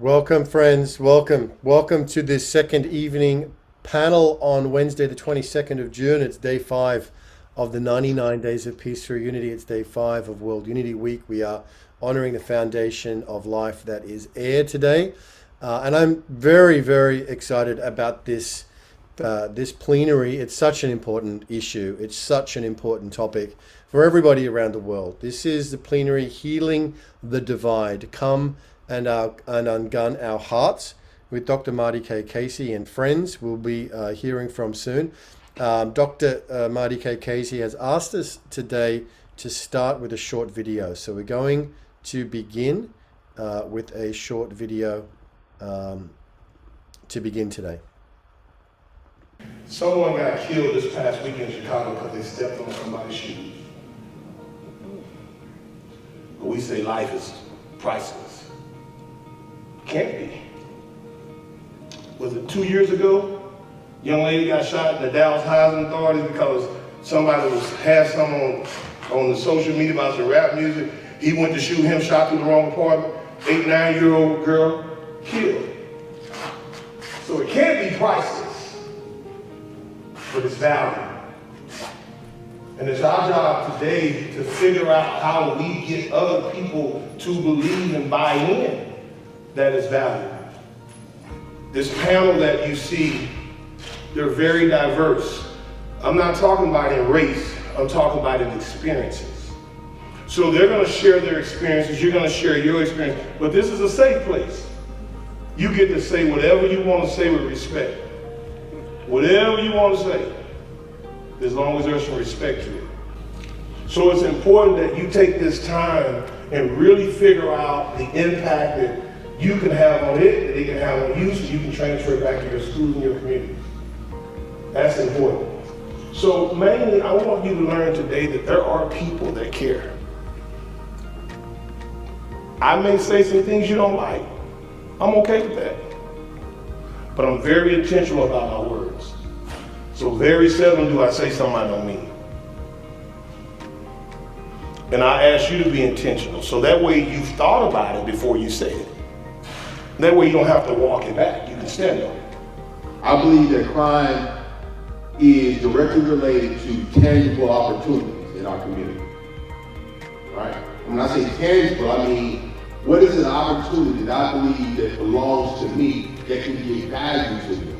Welcome, friends. Welcome. Welcome to this second evening panel on Wednesday, the 22nd of June. It's day 5 of the 99 Days of Peace through Unity. It's day 5 of World Unity Week. We are honoring the foundation of life that is air today. And I'm very, very excited about this plenary. It's such an important issue. It's such an important topic for everybody around the world. This is the plenary Healing the Divide. Come and UnGUN our hearts with Dr. Marty K. Casey and friends we'll be hearing from soon. Dr. Marty K. Casey has asked us today to start with a short video. So we're going to begin with a short video to begin today. Someone got killed this past week in Chicago because they stepped on somebody's shoes. But we say life is priceless. Can't be. Was it 2 years ago? Young lady got shot in the Dallas housing authorities because somebody had some on the social media about some rap music. He went to shoot him, shot through the wrong apartment. 8, 9-year-old girl killed. So it can't be priceless, but it's value. And it's our job today to figure out how we get other people to believe and buy in that is value. This panel that you see, they're very diverse. I'm not talking about in race, I'm talking about in experiences. So they're gonna share their experiences, you're gonna share your experience, but this is a safe place. You get to say whatever you want to say with respect. Whatever you want to say, as long as there's some respect to it. So it's important that you take this time and really figure out the impact that you can have on it, that it can have on you, so you can transfer it back to your schools and your community. That's important. So mainly, I want you to learn today that there are people that care. I may say some things you don't like. I'm okay with that. But I'm very intentional about my words. So very seldom do I say something I don't mean. And I ask you to be intentional. So that way you've thought about it before you say it. That way you don't have to walk it back. You can stand on it. I believe that crime is directly related to tangible opportunities in our community. Right? When I say tangible, I mean, what is an opportunity that I believe that belongs to me that can give value to me?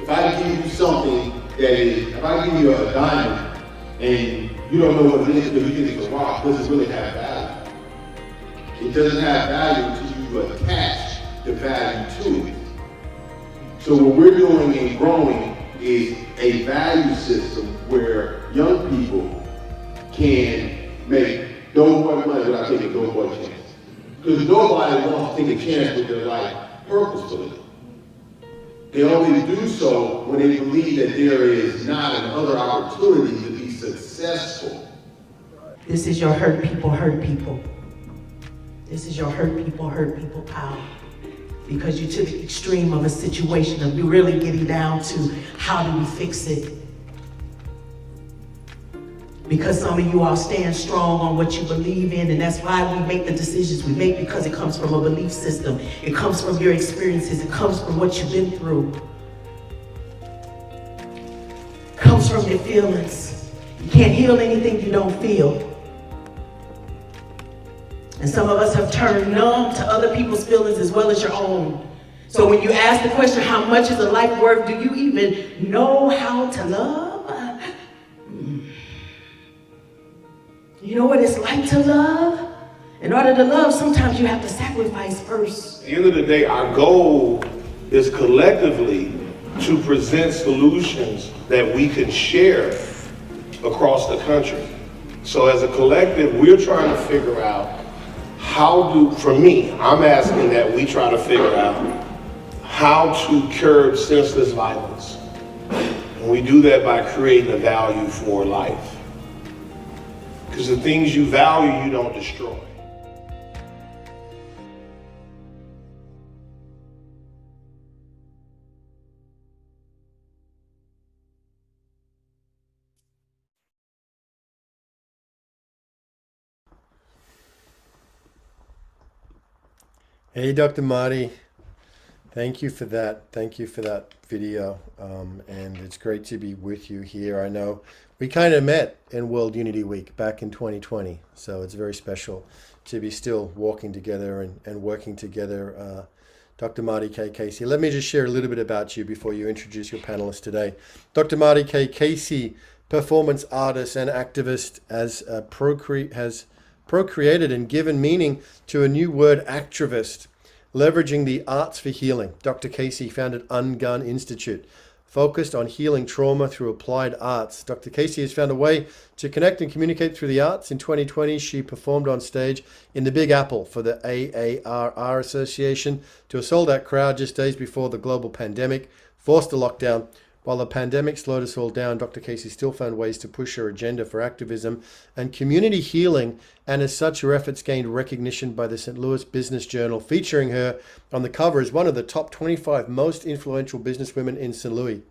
If I give you something if I give you a diamond and you don't know what it is because you think it's a rock, does it really have value? It doesn't have value until you attach the value to it. So what we're doing in growing is a value system where young people can make no more money without taking no more chance. Because nobody wants to take a chance with their life purposefully. They only do so when they believe that there is not another opportunity to be successful. This is your hurt people. This is your hurt people power. Because you took the extreme of a situation of you really getting down to how do we fix it. Because some of you all stand strong on what you believe in, and that's why we make the decisions we make, because it comes from a belief system. It comes from your experiences. It comes from what you've been through. It comes from your feelings. You can't heal anything you don't feel. And some of us have turned numb to other people's feelings as well as your own. So when you ask the question, how much is a life worth, do you even know how to love? You know what it's like to love? In order to love, sometimes you have to sacrifice first. At the end of the day, our goal is collectively to present solutions that we can share across the country. So as a collective, we're trying to figure out for me, I'm asking that we try to figure out how to curb senseless violence. And we do that by creating a value for life. Because the things you value, you don't destroy. Hey, Dr. Marty. Thank you for that. Thank you for that video. And it's great to be with you here. I know we kind of met in World Unity Week back in 2020. So it's very special to be still walking together and working together. Dr. Marty K. Casey. Let me just share a little bit about you before you introduce your panelists today. Dr. Marty K. Casey, performance artist and activist, has procreated and given meaning to a new word, activist, leveraging the arts for healing. Dr. Casey founded UnGUN Institute, focused on healing trauma through applied arts. Dr. Casey has found a way to connect and communicate through the arts. In 2020, she performed on stage in the Big Apple for the AARR Association to a sold-out crowd just days before the global pandemic forced a lockdown. While the pandemic slowed us all down, Dr. Casey still found ways to push her agenda for activism and community healing, and as such, her efforts gained recognition by the St. Louis Business Journal, featuring her on the cover as one of the top 25 most influential businesswomen in St. Louis.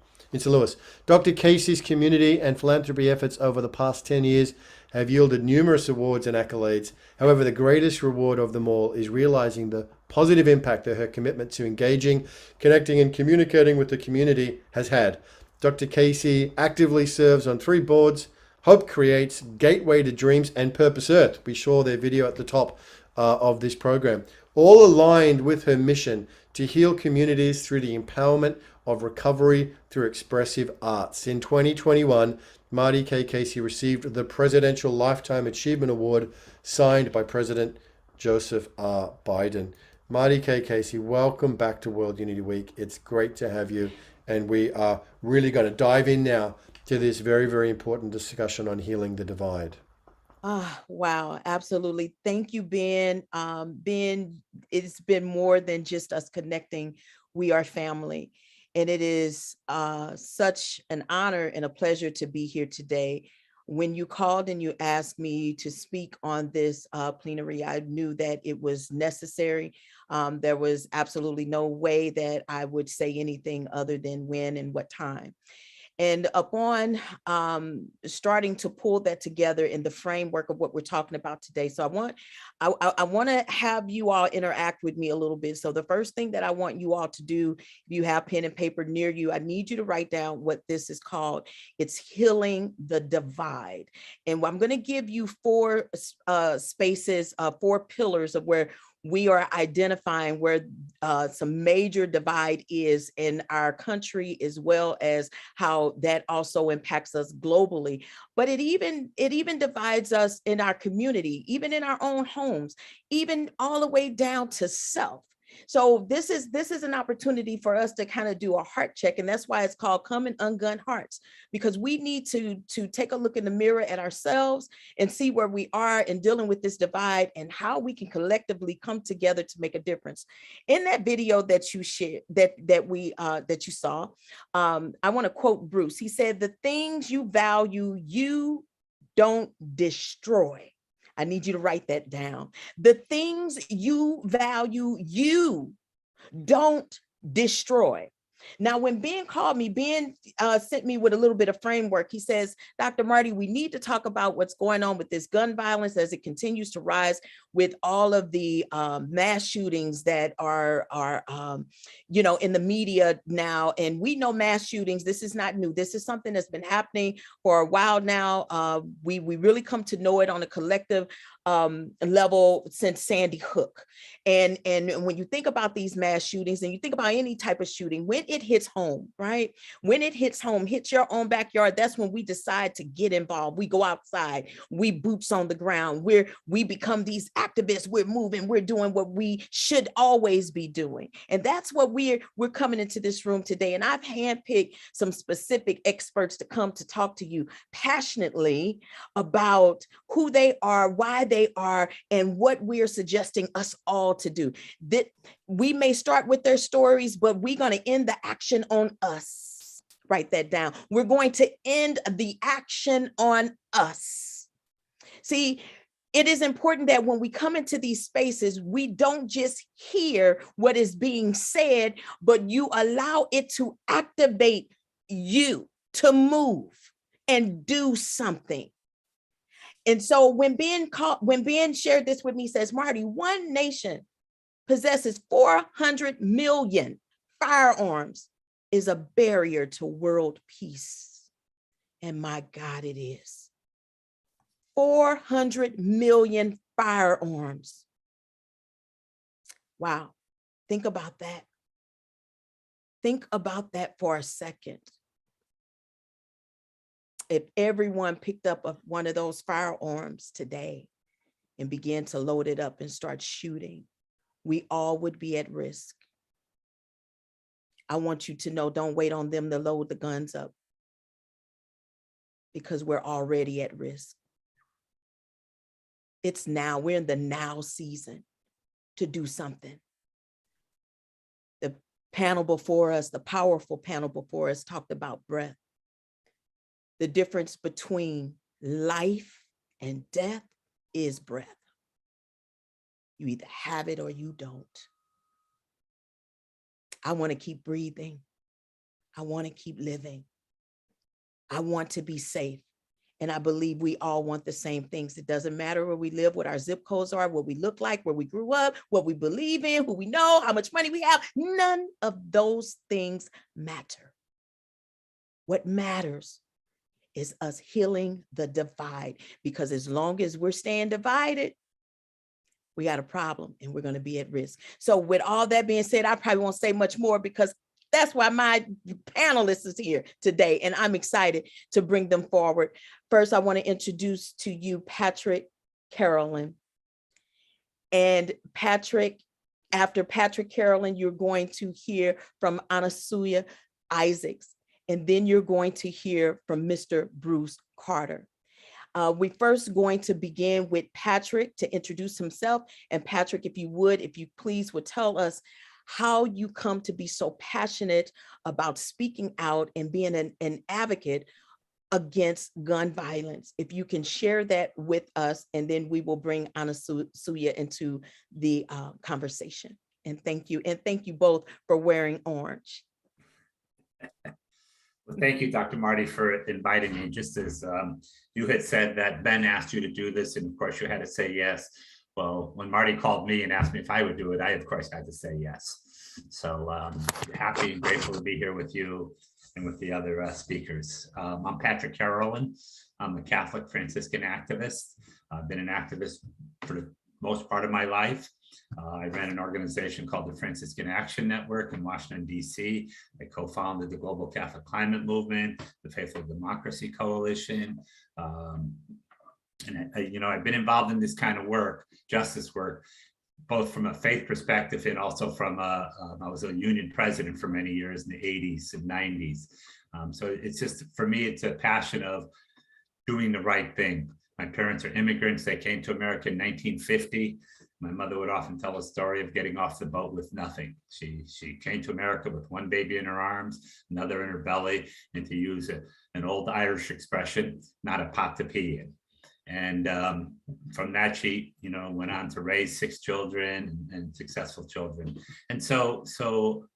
Dr. Casey's community and philanthropy efforts over the past 10 years have yielded numerous awards and accolades. However, the greatest reward of them all is realizing the positive impact that her commitment to engaging, connecting, and communicating with the community has had. Dr. Casey actively serves on 3 boards: Hope Creates, Gateway to Dreams, and Purpose Earth. We saw their video at the top of this program, all aligned with her mission to heal communities through the empowerment of recovery through expressive arts. In 2021, Marty K. Casey received the Presidential Lifetime Achievement Award, signed by President Joseph R. Biden. Marty K. Casey, welcome back to World Unity Week. It's great to have you, and we are really going to dive in now to this very, very important discussion on healing the divide. Wow, absolutely. Thank you, Ben. Ben, it's been more than just us connecting. We are family. And it is such an honor and a pleasure to be here today. When you called and you asked me to speak on this plenary, I knew that it was necessary. There was absolutely no way that I would say anything other than when and what time. And upon starting to pull that together in the framework of what we're talking about today, so I want to have you all interact with me a little bit. So the first thing that I want you all to do, if you have pen and paper near you, I need you to write down what this is called. It's healing the divide. And I'm going to give you 4 spaces, 4 pillars of where we are identifying where some major divide is in our country, as well as how that also impacts us globally. But it even divides us in our community, even in our own homes, even all the way down to self. So this is an opportunity for us to kind of do a heart check, and that's why it's called Come and Ungun Hearts, because we need to take a look in the mirror at ourselves and see where we are in dealing with this divide and how we can collectively come together to make a difference. In that video that you shared, that you saw, I want to quote Bruce. He said, "The things you value, you don't destroy." I need you to write that down. The things you value, you don't destroy. Now, when Ben called me, Ben sent me with a little bit of framework. He says, "Dr. Marty, we need to talk about what's going on with this gun violence as it continues to rise with all of the mass shootings that are in the media now. And we know mass shootings, this is not new. This is something that's been happening for a while now. We really come to know it on a collective level since Sandy Hook. And when you think about these mass shootings and you think about any type of shooting, when it hits home, right? When it hits home, hits your own backyard, that's when we decide to get involved. We go outside, we boots on the ground, we become these activists, we're moving, we're doing what we should always be doing. And that's what we're coming into this room today. And I've handpicked some specific experts to come to talk to you passionately about who they are, why they are, and what we are suggesting us all to do. That we may start with their stories, but we're going to end the action on us. Write that down. We're going to end the action on us. See, it is important that when we come into these spaces, we don't just hear what is being said, but you allow it to activate you to move and do something. And so when Ben shared this with me, he says, "Marty, one nation possesses 400 million firearms is a barrier to world peace. And my God, it is. 400 million firearms. Wow, think about that. Think about that for a second. If everyone picked up one of those firearms today and began to load it up and start shooting, we all would be at risk. I want you to know, don't wait on them to load the guns up, because we're already at risk. It's now, we're in the now season to do something. The panel before us, the powerful panel before us, talked about breath. The difference between life and death is breath. You either have it or you don't. I want to keep breathing. I want to keep living. I want to be safe. And I believe we all want the same things. It doesn't matter where we live, what our zip codes are, what we look like, where we grew up, what we believe in, who we know, how much money we have. None of those things matter. What matters is us healing the divide, because as long as we're staying divided, we got a problem and we're going to be at risk. So with all that being said, I probably won't say much more, because that's why my panelist is here today, and I'm excited to bring them forward. First, I want to introduce to you Patrick Carolan. And Patrick, after Patrick Carolan, you're going to hear from Anasuya Isaacs, and then you're going to hear from Mr. Bruce Carter. We first going to begin with Patrick to introduce himself. And Patrick, if you please would tell us how you come to be so passionate about speaking out and being an advocate against gun violence. If you can share that with us, and then we will bring Anasuya into the conversation. And thank you. And thank you both for wearing orange. Well, thank you, Dr. Marty, for inviting me. Just as you had said that Ben asked you to do this, and of course you had to say yes. Well, when Marty called me and asked me if I would do it, I, of course, had to say yes. So happy and grateful to be here with you and with the other speakers. I'm Patrick Carolan. I'm a Catholic Franciscan activist. I've been an activist for the most part of my life. I ran an organization called the Franciscan Action Network in Washington, D.C. I co-founded the Global Catholic Climate Movement, the Faithful Democracy Coalition. And I've been involved in this kind of work, justice work, both from a faith perspective and also from I was a union president for many years in the 80s and 90s. So it's just, for me, it's a passion of doing the right thing. My parents are immigrants. They came to America in 1950. My mother would often tell a story of getting off the boat with nothing. She came to America with one baby in her arms, another in her belly, and to use an old Irish expression, not a pot to pee in. And from that, she, went on to raise 6 children and successful children. And so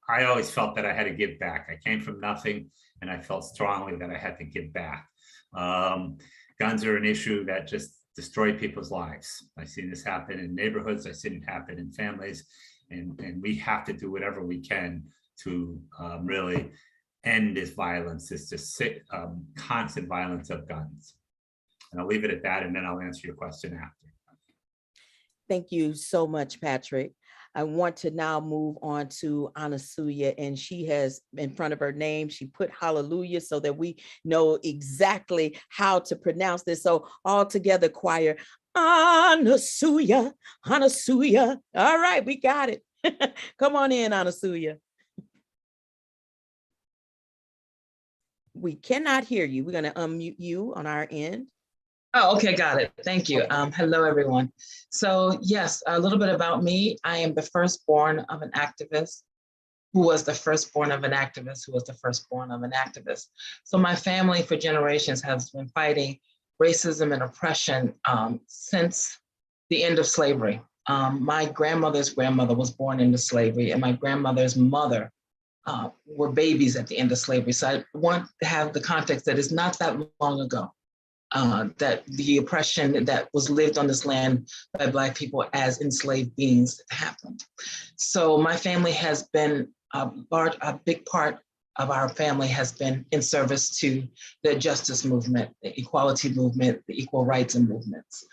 I always felt that I had to give back. I came from nothing, and I felt strongly that I had to give back. Guns are an issue that just destroy people's lives. I've seen this happen in neighborhoods. I've seen it happen in families, and we have to do whatever we can to really end this violence, this just constant violence of guns. And I'll leave it at that, and then I'll answer your question after. Thank you so much, Patrick. I want to now move on to Anasuya, and she has in front of her name, she put hallelujah so that we know exactly how to pronounce this. So all together, choir, Anasuya, Anasuya. All right, we got it. Come on in, Anasuya. We cannot hear you. We're going to unmute you on our end. Oh, okay, got it. Thank you. Hello, everyone. So yes, a little bit about me. I am the firstborn of an activist who was the firstborn of an activist who was the firstborn of an activist. So my family for generations has been fighting racism and oppression since the end of slavery. My grandmother's grandmother was born into slavery, and my grandmother's mother were babies at the end of slavery. So I want to have the context that it's not that long ago. that the oppression that was lived on this land by Black people as enslaved beings happened. So my family has been a big part of our family has been in service to the justice movement, the equality movement, the equal rights and movements,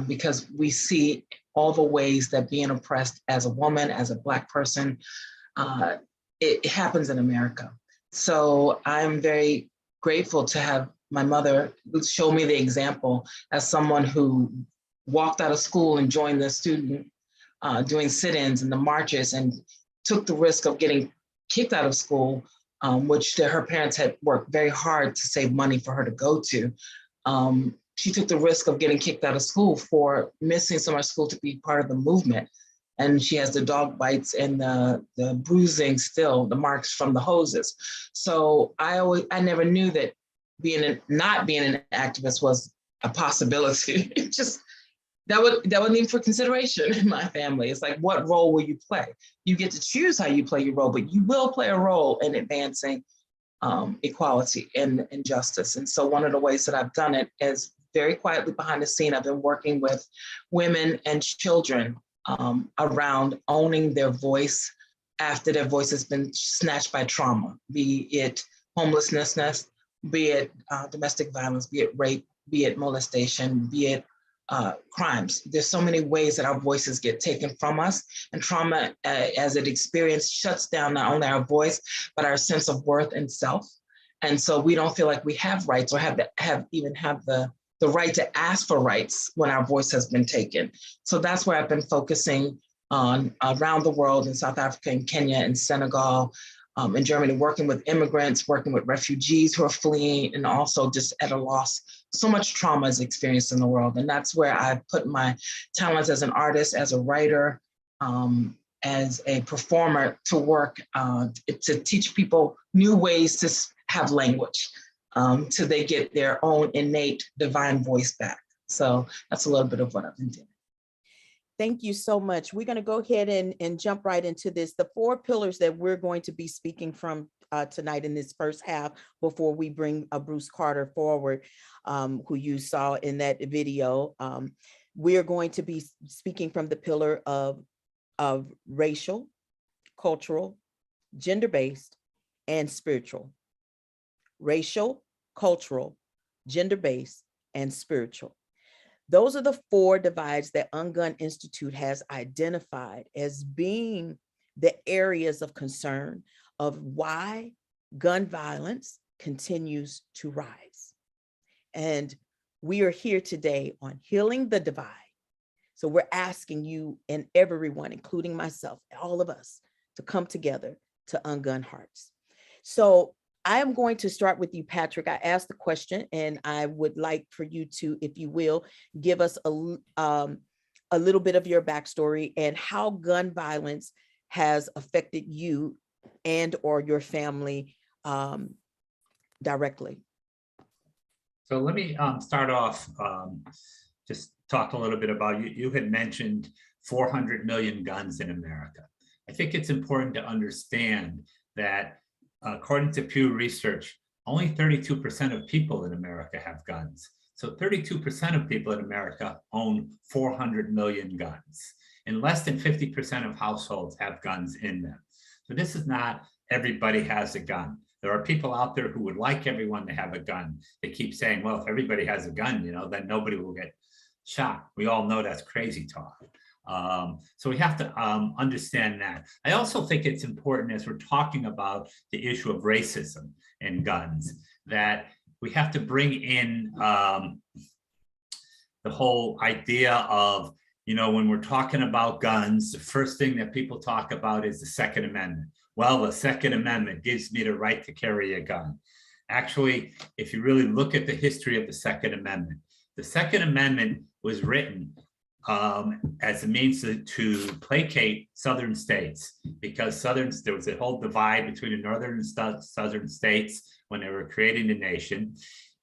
because we see all the ways that being oppressed as a woman, as a Black person, it happens in America. So I'm very grateful to have my mother show me the example as someone who walked out of school and joined the student doing sit-ins and the marches and took the risk of getting kicked out of school, which her parents had worked very hard to save money for her to go to. She took the risk of getting kicked out of school for missing summer school to be part of the movement. And she has the dog bites and the bruising still, the marks from the hoses. So I never knew that not being an activist was a possibility. It just, that wasn't even for consideration in my family. It's like, what role will you play? You get to choose how you play your role, but you will play a role in advancing equality and justice. And so one of the ways that I've done it is very quietly behind the scene. I've been working with women and children around owning their voice after their voice has been snatched by trauma, be it homelessness, be it domestic violence, be it rape, be it molestation, be it crimes. There's so many ways that our voices get taken from us, and trauma as it experienced shuts down not only our voice, but our sense of worth and self. And so we don't feel like we have rights or have the right to ask for rights when our voice has been taken. So that's where I've been focusing on around the world, in South Africa, in Kenya, in Senegal, in Germany, working with immigrants, working with refugees who are fleeing, and also just at a loss. So much trauma is experienced in the world. And that's where I put my talents as an artist, as a writer, as a performer to work, to teach people new ways to have language, till they get their own innate divine voice back. So that's a little bit of what I've been doing. Thank you so much. We're going to go ahead and jump right into this. The 4 pillars that we're going to be speaking from tonight in this first half, before we bring Bruce Carter forward, who you saw in that video. We're going to be speaking from the pillar of racial, cultural, gender-based, and spiritual. Racial, cultural, gender-based, and spiritual. Those are the 4 divides that UnGUN Institute has identified as being the areas of concern of why gun violence continues to rise. And we are here today on healing the divide. So we're asking you and everyone, including myself, all of us, to come together to UnGUN Hearts. So I am going to start with you, Patrick. I asked the question, and I would like for you to, if you will, give us a little bit of your backstory and how gun violence has affected you and or your family directly. So let me start off, just talk a little bit about, you had mentioned 400 million guns in America. I think it's important to understand that according to Pew Research, only 32% of people in America have guns. So 32% of people in America own 400 million guns, and less than 50% of households have guns in them. So this is not everybody has a gun. There are people out there who would like everyone to have a gun. They keep saying, well, if everybody has a gun, then nobody will get shot. We all know that's crazy talk. So we have to understand that. I also think it's important, as we're talking about the issue of racism and guns, that we have to bring in the whole idea of, when we're talking about guns, the first thing that people talk about is the Second Amendment. Well, the Second Amendment gives me the right to carry a gun. Actually, if you really look at the history of the Second Amendment was written as a means to placate Southern states, because there was a whole divide between the Northern and Southern states when they were creating the nation.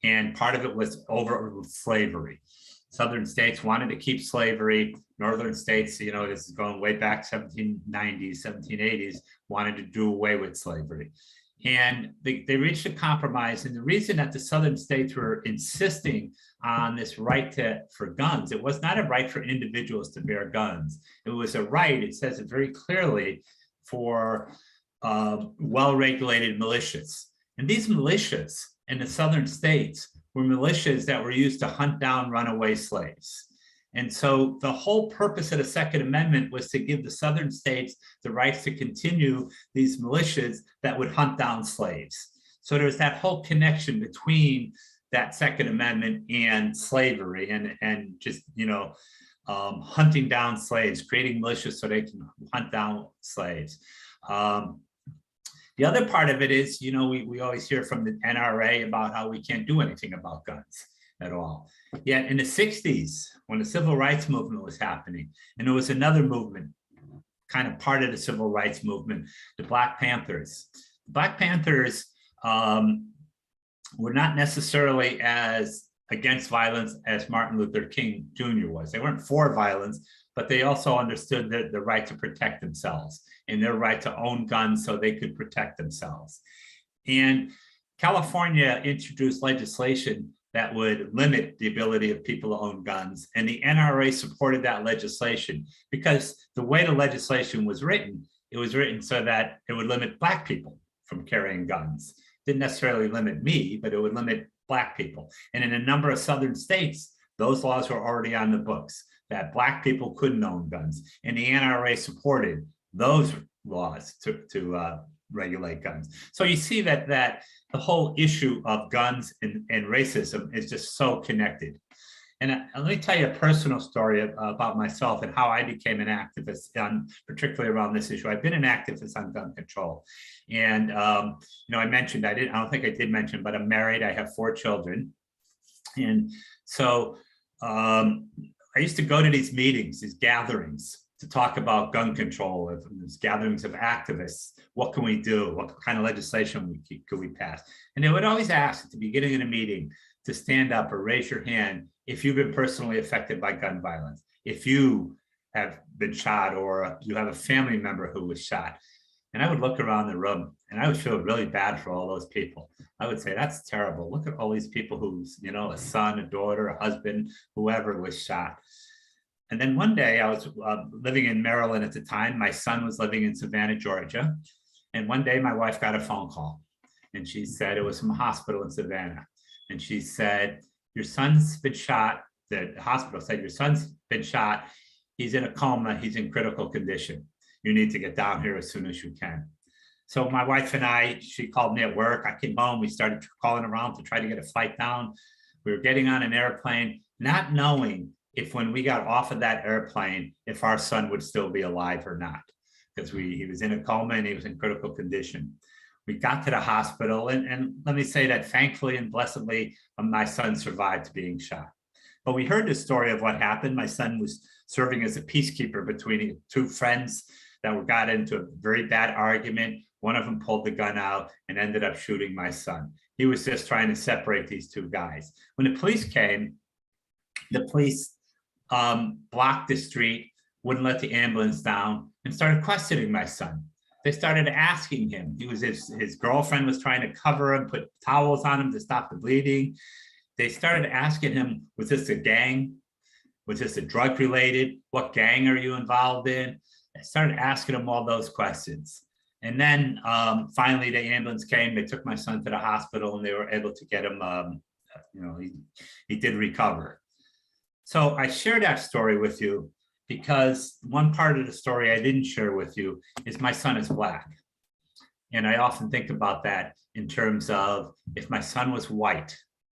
And part of it was over slavery. Southern states wanted to keep slavery. Northern states, this is going way back 1790s, 1780s, wanted to do away with slavery. And they reached a compromise. And the reason that the southern states were insisting on this right for guns, it was not a right for individuals to bear guns. It was a right, it says it very clearly, for well-regulated militias. And these militias in the southern states were militias that were used to hunt down runaway slaves. And so the whole purpose of the Second Amendment was to give the southern states the rights to continue these militias that would hunt down slaves. So there's that whole connection between that Second Amendment and slavery and just, hunting down slaves, creating militias so they can hunt down slaves. The other part of it is, we always hear from the NRA about how we can't do anything about guns at all. Yet in the 60s, when the civil rights movement was happening, and there was another movement, kind of part of the civil rights movement, the Black Panthers. Black Panthers were not necessarily as against violence as Martin Luther King Jr. was. They weren't for violence, but they also understood the right to protect themselves and their right to own guns so they could protect themselves. And California introduced legislation that would limit the ability of people to own guns. And the NRA supported that legislation because the way the legislation was written, it was written so that it would limit Black people from carrying guns. Didn't necessarily limit me, but it would limit Black people. And in a number of southern states, those laws were already on the books that Black people couldn't own guns. And the NRA supported those laws to regulate guns. So you see that the whole issue of guns and racism is just so connected. And let me tell you a personal story about myself and how I became an activist, particularly around this issue. I've been an activist on gun control. And, I mentioned, I don't think I did mention, but I'm married, I have 4 children. And so I used to go to these meetings, these gatherings, to talk about gun control, these gatherings of activists. What can we do? What kind of legislation could we pass? And they would always ask at the beginning of the meeting to stand up or raise your hand if you've been personally affected by gun violence, if you have been shot or you have a family member who was shot. And I would look around the room and I would feel really bad for all those people. I would say, that's terrible. Look at all these people who's, a son, a daughter, a husband, whoever was shot. And then one day I was living in Maryland at the time. My son was living in Savannah, Georgia. And one day my wife got a phone call and she said, it was from a hospital in Savannah. And she said, your son's been shot. The hospital said, your son's been shot. He's in a coma. He's in critical condition. You need to get down here as soon as you can. So my wife and she called me at work. I came home. We started calling around to try to get a flight down. We were getting on an airplane, not knowing if when we got off of that airplane, if our son would still be alive or not, because he was in a coma and he was in critical condition. We got to the hospital and let me say that thankfully and blessedly, my son survived being shot. But we heard the story of what happened. My son was serving as a peacekeeper between 2 friends that got into a very bad argument. One of them pulled the gun out and ended up shooting my son. He was just trying to separate these 2 guys. When the police came, the police blocked the street, wouldn't let the ambulance down, and started questioning my son. They started asking him. His girlfriend was trying to cover him, put towels on him to stop the bleeding. They started asking him, was this a gang? Was this a drug related? What gang are you involved in? They started asking him all those questions. And then finally the ambulance came, they took my son to the hospital and they were able to get him, he did recover. So I share that story with you because one part of the story I didn't share with you is my son is Black. And I often think about that in terms of if my son was white,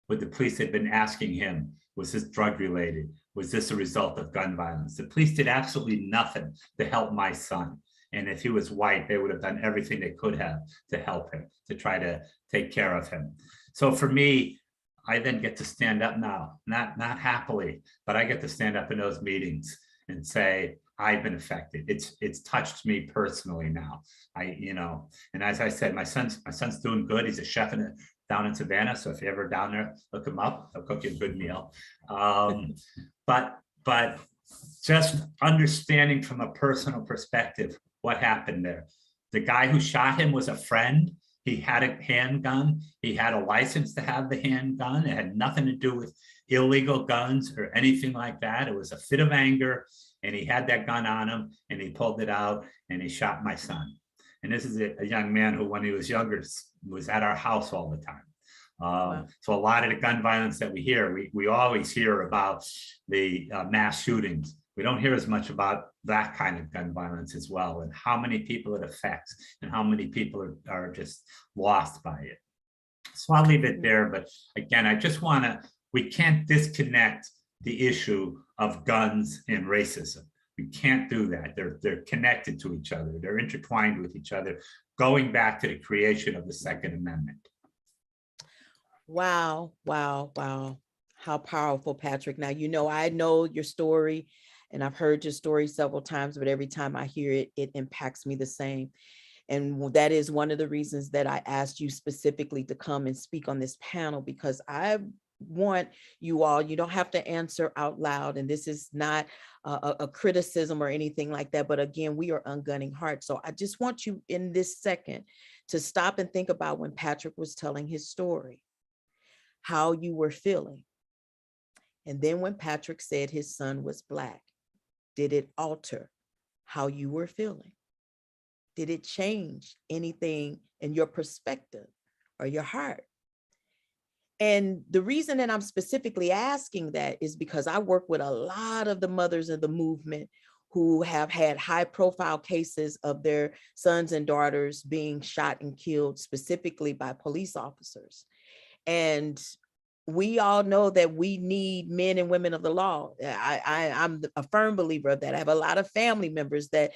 would the police have been asking him, was this drug related? Was this a result of gun violence? The police did absolutely nothing to help my son. And if he was white, they would have done everything they could have to help him, to try to take care of him. So for me, I then get to stand up now, not happily, but I get to stand up in those meetings and say, I've been affected. It's touched me personally now. And as I said, my son's doing good. He's a chef down in Savannah. So if you're ever down there, look him up. He'll cook you a good meal. But just understanding from a personal perspective what happened there. The guy who shot him was a friend. He had a handgun. He had a license to have the handgun. It had nothing to do with illegal guns or anything like that. It was a fit of anger, and he had that gun on him, and he pulled it out, and he shot my son. And this is a young man who, when he was younger, was at our house all the time. Wow. So a lot of the gun violence that we hear, we always hear about the mass shootings. We don't hear as much about that kind of gun violence as well, and how many people it affects and how many people are just lost by it. So I'll leave it there. But again, I just want to, we can't disconnect the issue of guns and racism. We can't do that. They're connected to each other. They're intertwined with each other, going back to the creation of the Second Amendment. Wow, wow, wow. How powerful, Patrick. Now, you know, I know your story and I've heard your story several times, but every time I hear it, it impacts me the same. And that is one of the reasons that I asked you specifically to come and speak on this panel, because I want you all, you don't have to answer out loud. And this is not a criticism or anything like that. But again, we are ungunning hearts. So I just want you in this second to stop and think about when Patrick was telling his story, how you were feeling. And then when Patrick said his son was Black, did it alter how you were feeling? Did it change anything in your perspective or your heart? And the reason that I'm specifically asking that is because I work with a lot of the mothers of the movement who have had high profile cases of their sons and daughters being shot and killed specifically by police officers. And we all know that we need men and women of the law. I'm a firm believer of that. I have a lot of family members that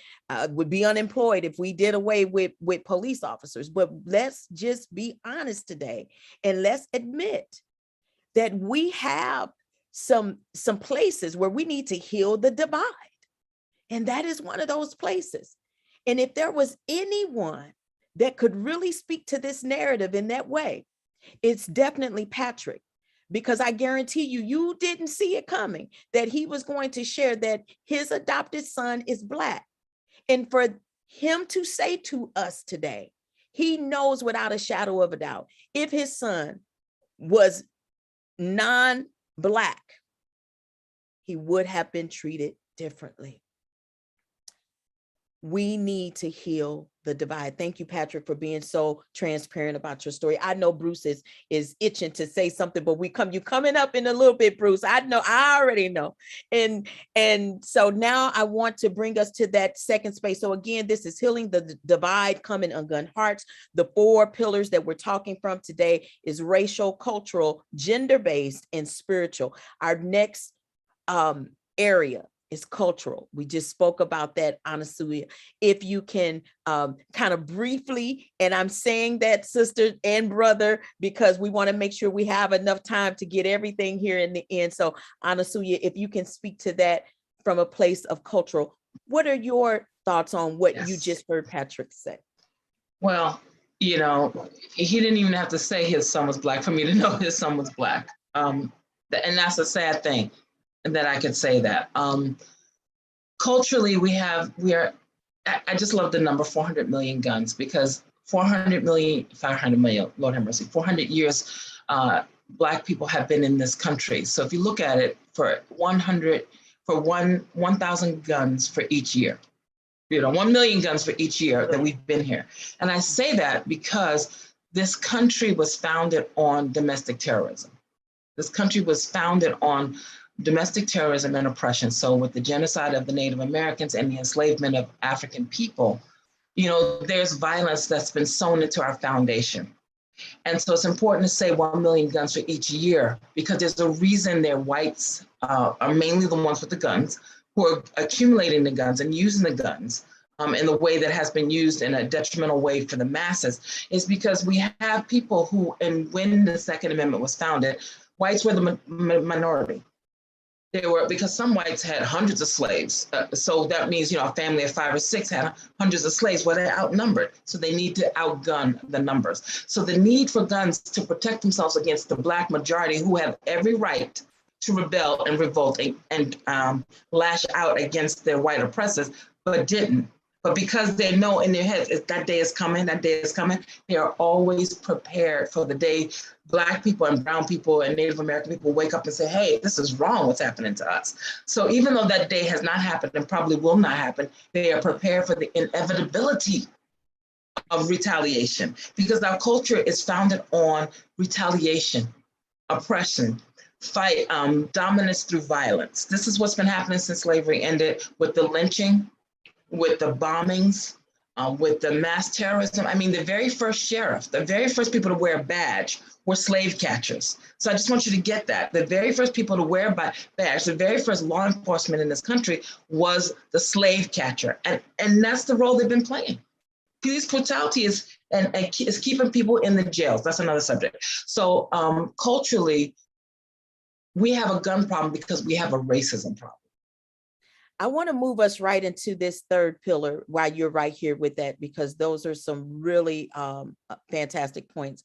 would be unemployed if we did away with police officers. But let's just be honest today, and let's admit that we have some places where we need to heal the divide. And that is one of those places. And if there was anyone that could really speak to this narrative in that way, it's definitely Patrick. Because I guarantee you, you didn't see it coming, that he was going to share that his adopted son is Black. And for him to say to us today, he knows without a shadow of a doubt, if his son was non-Black, he would have been treated differently. We need to heal the divide. Thank you, Patrick, for being so transparent about your story. I know Bruce is itching to say something, but you coming up in a little bit, Bruce. I already know. And so now I want to bring us to that second space. So again, this is Healing the Divide, Come in Ungun Hearts. The 4 pillars that we're talking from today is racial, cultural, gender-based, and spiritual. Our next area is cultural. We just spoke about that, Anasuya. If you can kind of briefly, and I'm saying that sister and brother, because we want to make sure we have enough time to get everything here in the end. So Anasuya, if you can speak to that from a place of cultural, what are your thoughts on what you just heard Patrick say? Well, you know, he didn't even have to say his son was Black for me to know his son was Black. And that's a sad thing that I could say that. Culturally, I just love the number 400 million guns, because 500 million, Lord have mercy, 400 years, Black people have been in this country. So if you look at it, for 1,000 guns for each year, 1 million guns for each year that we've been here. And I say that because this country was founded on domestic terrorism. This country was founded on domestic terrorism and oppression. So with the genocide of the Native Americans and the enslavement of African people, there's violence that's been sown into our foundation. And so it's important to say 1 million guns for each year, because there's a reason they're whites, are mainly the ones with the guns, who are accumulating the guns and using the guns in the way that has been used in a detrimental way for the masses, is because we have people who, and when the Second Amendment was founded, whites were the minority. They were, because some whites had hundreds of slaves. So that means, a family of 5 or 6 had hundreds of slaves. Well, they're outnumbered. So they need to outgun the numbers. So the need for guns to protect themselves against the Black majority, who have every right to rebel and revolt and lash out against their white oppressors, but didn't. But because they know in their heads that day is coming, they are always prepared for the day Black people and brown people and Native American people wake up and say, hey, this is wrong, what's happening to us. So even though that day has not happened and probably will not happen, they are prepared for the inevitability of retaliation, because our culture is founded on retaliation, oppression, fight, dominance through violence. This is what's been happening since slavery ended, with the lynching, with the bombings, with the mass terrorism. I mean, the very first sheriff, the very first people to wear a badge were slave catchers. So I just want you to get that. The very first people to wear a badge, the very first law enforcement in this country was the slave catcher. And that's the role they've been playing. Police brutality is keeping people in the jails. That's another subject. So culturally, we have a gun problem because we have a racism problem. I want to move us right into this third pillar while you're right here with that, because those are some really fantastic points.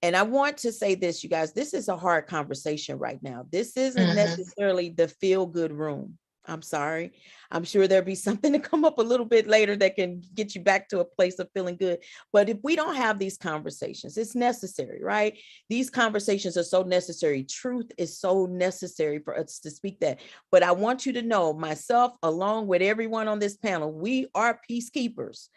And I want to say this, you guys, this is a hard conversation right now. This isn't necessarily the feel-good room. I'm sorry. I'm sure there'll be something to come up a little bit later that can get you back to a place of feeling good. But if we don't have these conversations, it's necessary, right? These conversations are so necessary. Truth is so necessary for us to speak that. But I want you to know, myself, along with everyone on this panel, we are peacekeepers.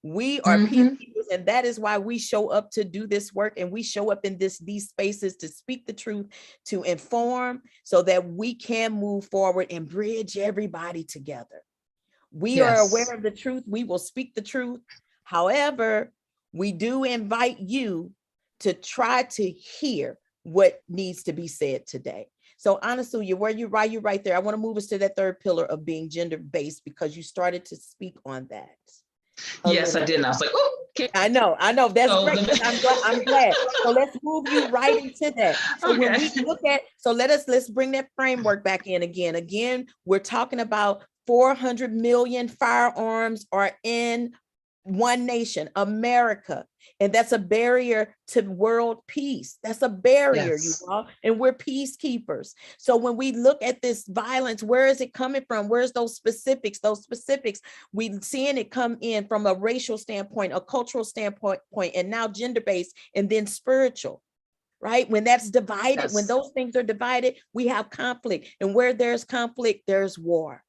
We are peacekeepers, and that is why we show up to do this work, and we show up in these spaces to speak the truth, to inform, so that we can move forward and bridge everybody together. We are aware of the truth. We will speak the truth. However, we do invite you to try to hear what needs to be said today. So Anasuya, where you right there. I want to move us to that third pillar of being gender-based, because you started to speak on that. Yes, I did. And I was like, oh, okay. I know. That's great. I'm glad. So let's move you right into that. So when we look at, let's bring that framework back in again. Again, we're talking about 400 million firearms are in one nation, America. And that's a barrier to world peace. That's a barrier, you all, and we're peacekeepers. So when we look at this violence, where is it coming from? Where's those specifics? We seeing it come in from a racial standpoint, a cultural standpoint, and now gender-based, and then spiritual, right? When that's divided, when those things are divided, we have conflict. And where there's conflict, there's war.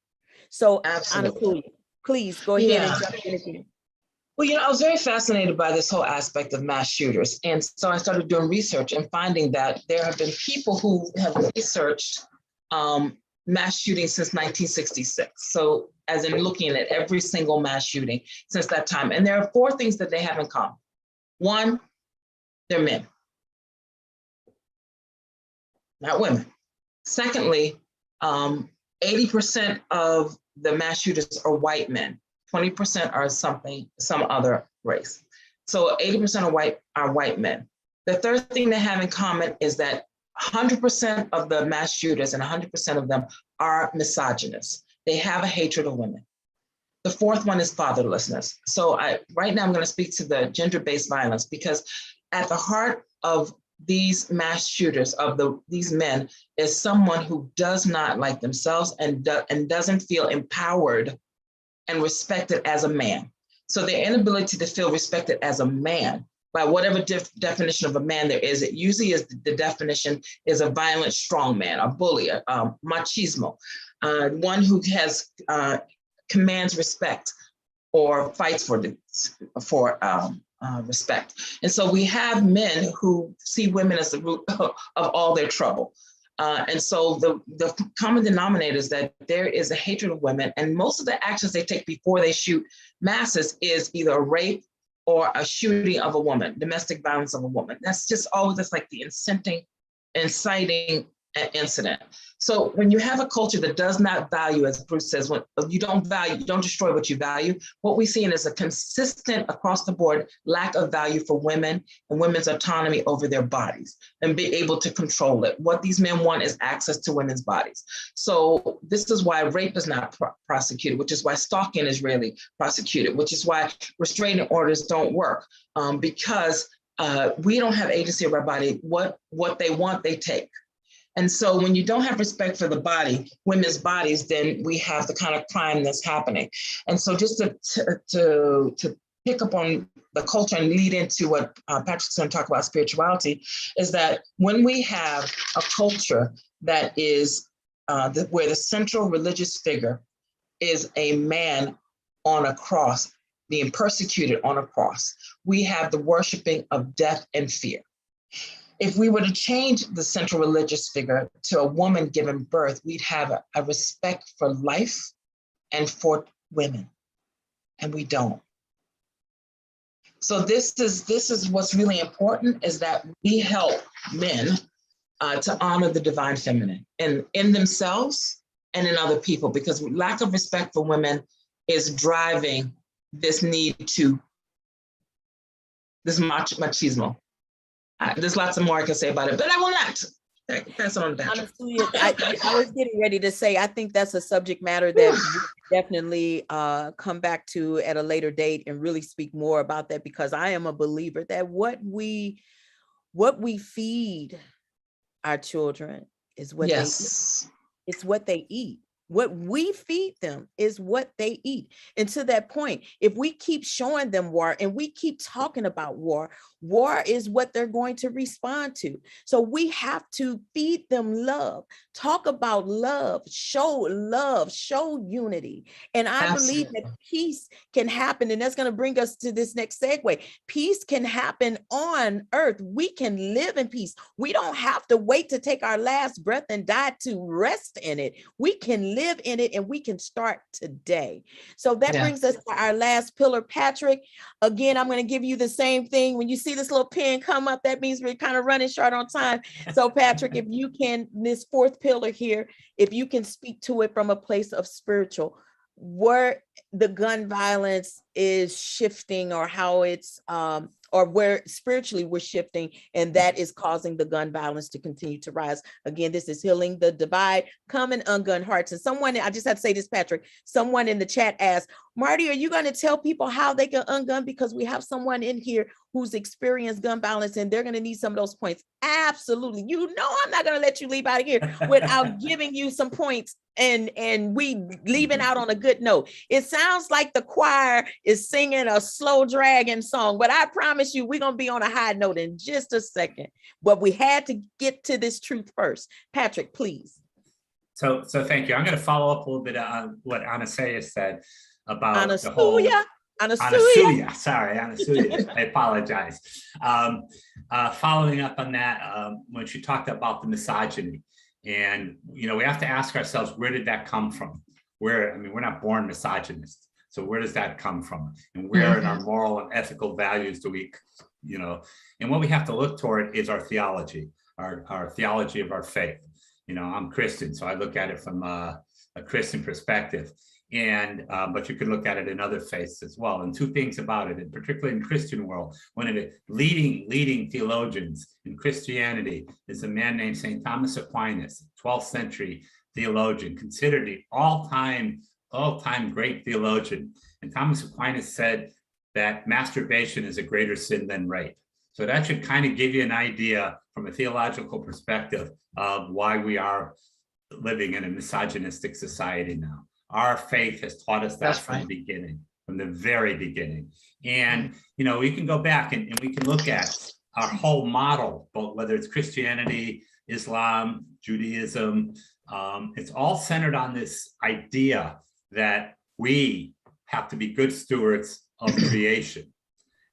So Anasuya, please go ahead and jump in again. Well, I was very fascinated by this whole aspect of mass shooters. And so I started doing research and finding that there have been people who have researched mass shootings since 1966. So as in looking at every single mass shooting since that time. And there are 4 things that they have in common. 1, they're men, not women. Secondly, 80% of the mass shooters are white men. 20% are some other race. So 80% are white men. The third thing they have in common is that 100% of the mass shooters and 100% of them are misogynists. They have a hatred of women. The fourth one is fatherlessness. So right now I'm going to speak to the gender-based violence, because at the heart of these mass shooters, these men, is someone who does not like themselves and doesn't feel empowered and respected as a man. So their inability to feel respected as a man, by whatever definition of a man there is, it usually is the definition is a violent strong man, a bully, machismo, one who has commands respect or fights for respect. And so we have men who see women as the root of all their trouble. And so the common denominator is that there is a hatred of women, and most of the actions they take before they shoot masses is either a rape or a shooting of a woman, domestic violence of a woman. That's just always just like the inciting incident. So when you have a culture that does not value, as Bruce says, when you don't destroy what you value, what we see is a consistent across the board lack of value for women and women's autonomy over their bodies and be able to control it. What these men want is access to women's bodies. So this is why rape is not prosecuted, which is why stalking is rarely prosecuted, which is why restraining orders don't work, because we don't have agency of our body. What they want, they take. And so when you don't have respect for the body, women's bodies, then we have the kind of crime that's happening. And so just to pick up on the culture and lead into what Patrick's going to talk about spirituality, is that when we have a culture that is where the central religious figure is a man on a cross, being persecuted on a cross, we have the worshiping of death and fear. If we were to change the central religious figure to a woman giving birth, we'd have a respect for life and for women, and we don't. So this is what's really important, is that we help men to honor the divine feminine in themselves and in other people, because lack of respect for women is driving this need to, this machismo. There's lots more I can say about it, but I will not. Pass it on to Patrick. Honestly, I was getting ready to say, I think that's a subject matter that we definitely come back to at a later date and really speak more about that, because I am a believer that what we feed our children is what they eat. It's what they eat. What we feed them is what they eat. And to that point, if we keep showing them war and we keep talking about war, war is what they're going to respond to. So we have to feed them love, talk about love, show unity. And I believe that peace can happen. And that's going to bring us to this next segue. Peace can happen on earth. We can live in peace. We don't have to wait to take our last breath and die to rest in it. We can live in it, and we can start today. So that brings us to our last pillar. Patrick, again, I'm going to give you the same thing. When you see this little pen come up, that means we're kind of running short on time. So Patrick, if you can, this fourth pillar here, if you can speak to it from a place of spiritual, where the gun violence is shifting, or how it's or where spiritually we're shifting, and that is causing the gun violence to continue to rise. Again, this is Healing the Divide, Common Ungun Hearts. And someone, I just have to say this, Patrick, someone in the chat asked, Marty, are you going to tell people how they can ungun? Because we have someone in here who's experienced gun violence, and they're going to need some of those points. Absolutely. You know, I'm not going to let you leave out of here without giving you some points and we leaving out on a good note. It sounds like the choir is singing a slow dragging song, but I promise you, we're going to be on a high note in just a second. But we had to get to this truth first. Patrick, please. So thank you. I'm going to follow up a little bit on what Anasuya said about Anasuya. the whole Anasuya. Sorry, Anasuya. I apologize. Following up on that, when she talked about the misogyny, and we have to ask ourselves, where did that come from? We're not born misogynists. So where does that come from? And where in our moral and ethical values do we, and what we have to look toward is our theology, our theology of our faith. I'm Christian, so I look at it from a Christian perspective. And but you could look at it in other faiths as well. And two things about it, and particularly in the Christian world, one of the leading theologians in Christianity is a man named St. Thomas Aquinas, 12th century theologian, considered the all-time great theologian. And Thomas Aquinas said that masturbation is a greater sin than rape. So that should kind of give you an idea from a theological perspective of why we are living in a misogynistic society now. Our faith has taught us that from the beginning, from the very beginning. And, we can go back and we can look at our whole model, both whether it's Christianity, Islam, Judaism, it's all centered on this idea that we have to be good stewards of creation.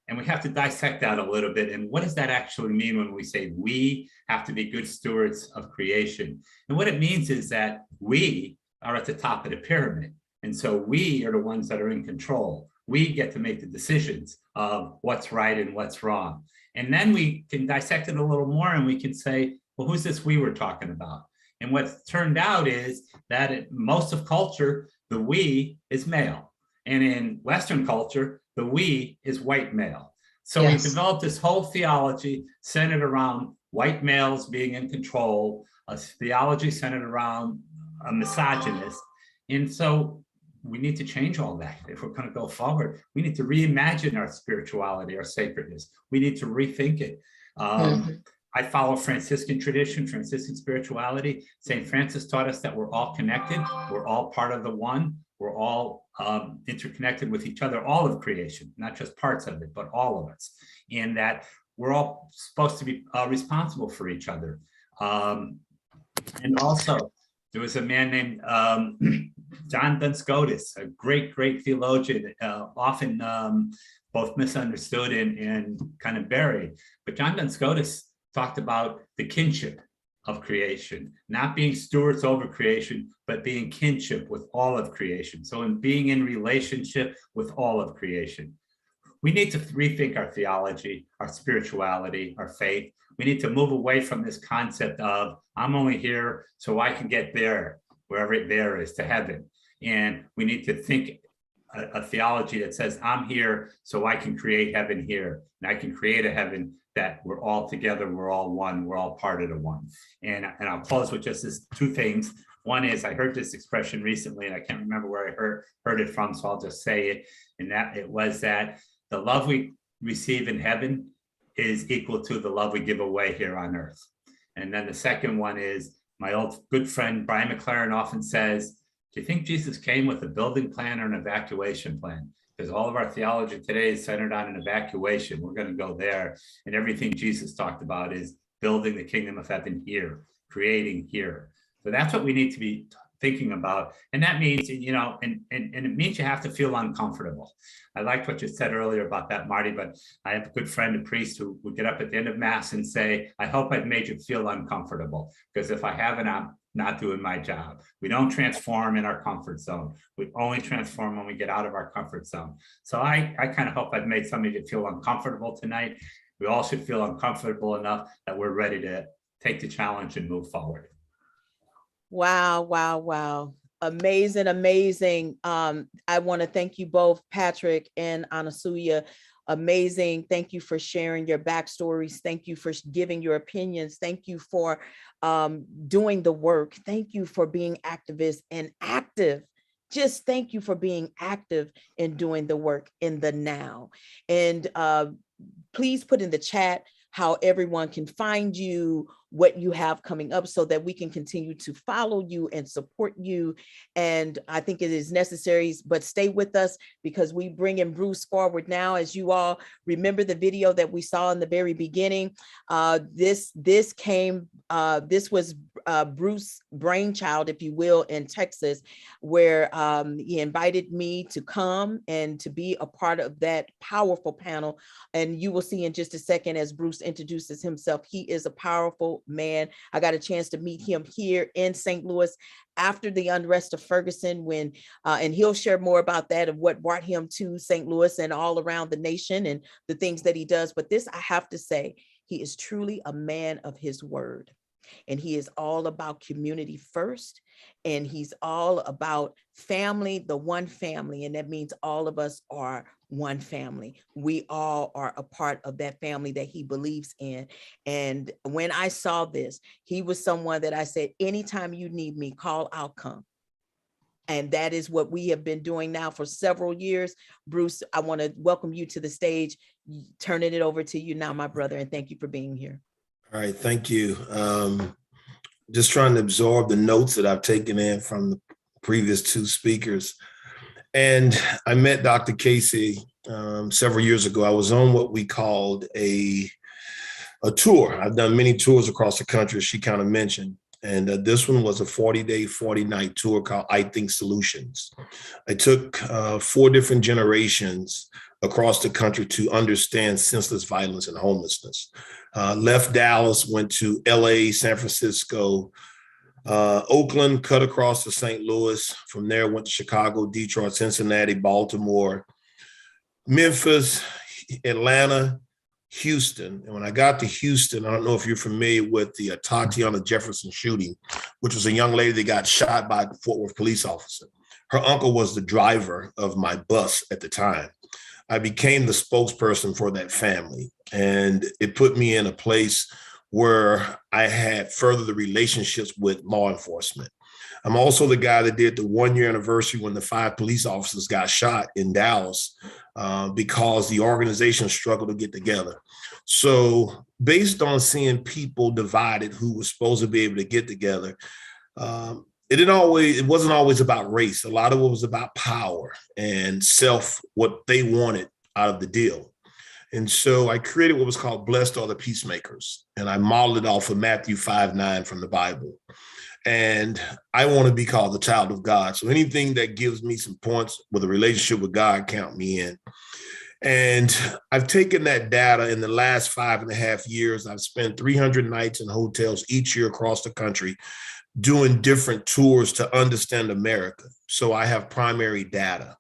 And we have to dissect that a little bit. And what does that actually mean when we say we have to be good stewards of creation? And what it means is that we are at the top of the pyramid. And so we are the ones that are in control. We get to make the decisions of what's right and what's wrong. And then we can dissect it a little more and we can say, well, who's this we were talking about? And what's turned out is that in most of culture, the we is male. And in Western culture, the we is white male. So we developed this whole theology centered around white males being in control, a theology centered around a misogynist. And so we need to change all that. If we're going to go forward, we need to reimagine our spirituality, our sacredness. We need to rethink it. I follow Franciscan tradition, Franciscan spirituality. St. Francis taught us that we're all connected. We're all part of the one. We're all interconnected with each other, all of creation, not just parts of it, but all of us. And that we're all supposed to be responsible for each other. And also, there was a man named John Duns Scotus, a great, great theologian, often both misunderstood and kind of buried. But John Duns Scotus talked about the kinship of creation, not being stewards over creation, but being kinship with all of creation. So in being in relationship with all of creation. We need to rethink our theology, our spirituality, our faith. We need to move away from this concept of, I'm only here so I can get there, wherever there is, to heaven. And we need to think a theology that says, I'm here so I can create heaven here. And I can create a heaven that we're all together, we're all one, we're all part of the one. And I'll close with just this two things. One is, I heard this expression recently, and I can't remember where I heard it from, so I'll just say it. And that it was that the love we receive in heaven is equal to the love we give away here on earth. And then the second one is, my old good friend Brian McLaren often says, do you think Jesus came with a building plan or an evacuation plan? Because all of our theology today is centered on an evacuation. We're going to go there. And everything Jesus talked about is building the kingdom of heaven here, creating here. So that's what we need to be thinking about. And that means, you know, and it means you have to feel uncomfortable. I liked what you said earlier about that, Marty, but I have a good friend, a priest, who would get up at the end of Mass and say, I hope I've made you feel uncomfortable, because if I haven't, I'm not doing my job. We don't transform in our comfort zone. We only transform when we get out of our comfort zone. So I kind of hope I've made some of you feel uncomfortable tonight. We all should feel uncomfortable enough that we're ready to take the challenge and move forward. Wow, wow, wow. Amazing, amazing. I want to thank you both, Patrick and Anasuya. Amazing. Thank you for sharing your backstories. Thank you for giving your opinions. Thank you for doing the work. Thank you for being activists and active. Just thank you for being active in doing the work in the now. And please put in the chat how everyone can find you, what you have coming up, so that we can continue to follow you and support you. And I think it is necessary, but stay with us, because we bring in Bruce forward now. As you all remember the video that we saw in the very beginning, this was Bruce's brainchild, if you will, in Texas, where he invited me to come and to be a part of that powerful panel. And you will see in just a second, as Bruce introduces himself, he is a powerful man. I got a chance to meet him here in St. Louis after the unrest of Ferguson, when and he'll share more about that, of what brought him to St. Louis and all around the nation and the things that he does. But this, I have to say, he is truly a man of his word. And he is all about community first. And he's all about family, the one family. And that means all of us are one family. We all are a part of that family that he believes in. And when I saw this, he was someone that I said, anytime you need me, call, I'll come. And that is what we have been doing now for several years. Bruce, I want to welcome you to the stage, turning it over to you now, my brother. And thank you for being here. All right, thank you. Just trying to absorb the notes that I've taken in from the previous two speakers. And I met Dr. Casey several years ago. I was on what we called a tour. I've done many tours across the country, as she kind of mentioned. And this one was a 40-day, 40-night tour called I Think Solutions. I took 4 different generations across the country to understand senseless violence and homelessness. Left Dallas, went to LA, San Francisco, Oakland, cut across to St. Louis. From there, went to Chicago, Detroit, Cincinnati, Baltimore, Memphis, Atlanta, Houston. And when I got to Houston, I don't know if you're familiar with the Tatiana Jefferson shooting, which was a young lady that got shot by a Fort Worth police officer. Her uncle was the driver of my bus at the time. I became the spokesperson for that family, and it put me in a place where I had furthered the relationships with law enforcement. I'm also the guy that did the 1-year anniversary when the 5 police officers got shot in Dallas because the organization struggled to get together. So based on seeing people divided who were supposed to be able to get together, it wasn't always about race. A lot of it was about power and what they wanted out of the deal. And so I created what was called Blessed Are the Peacemakers. And I modeled it off of Matthew 5:9 from the Bible. And I want to be called the child of God. So anything that gives me some points with a relationship with God, count me in. And I've taken that data in the last 5.5 years. I've spent 300 nights in hotels each year across the country doing different tours to understand America. So I have primary data.